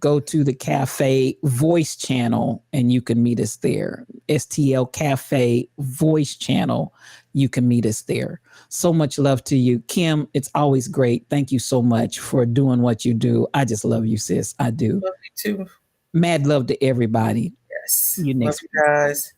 Go to the cafe voice channel and you can meet us there. STL Cafe voice channel. You can meet us there. So much love to you. Kim, it's always great. Thank you so much for doing what you do. I just love you, sis. I do. Love you too. Mad love to everybody. Yes. See you next week. Love you guys.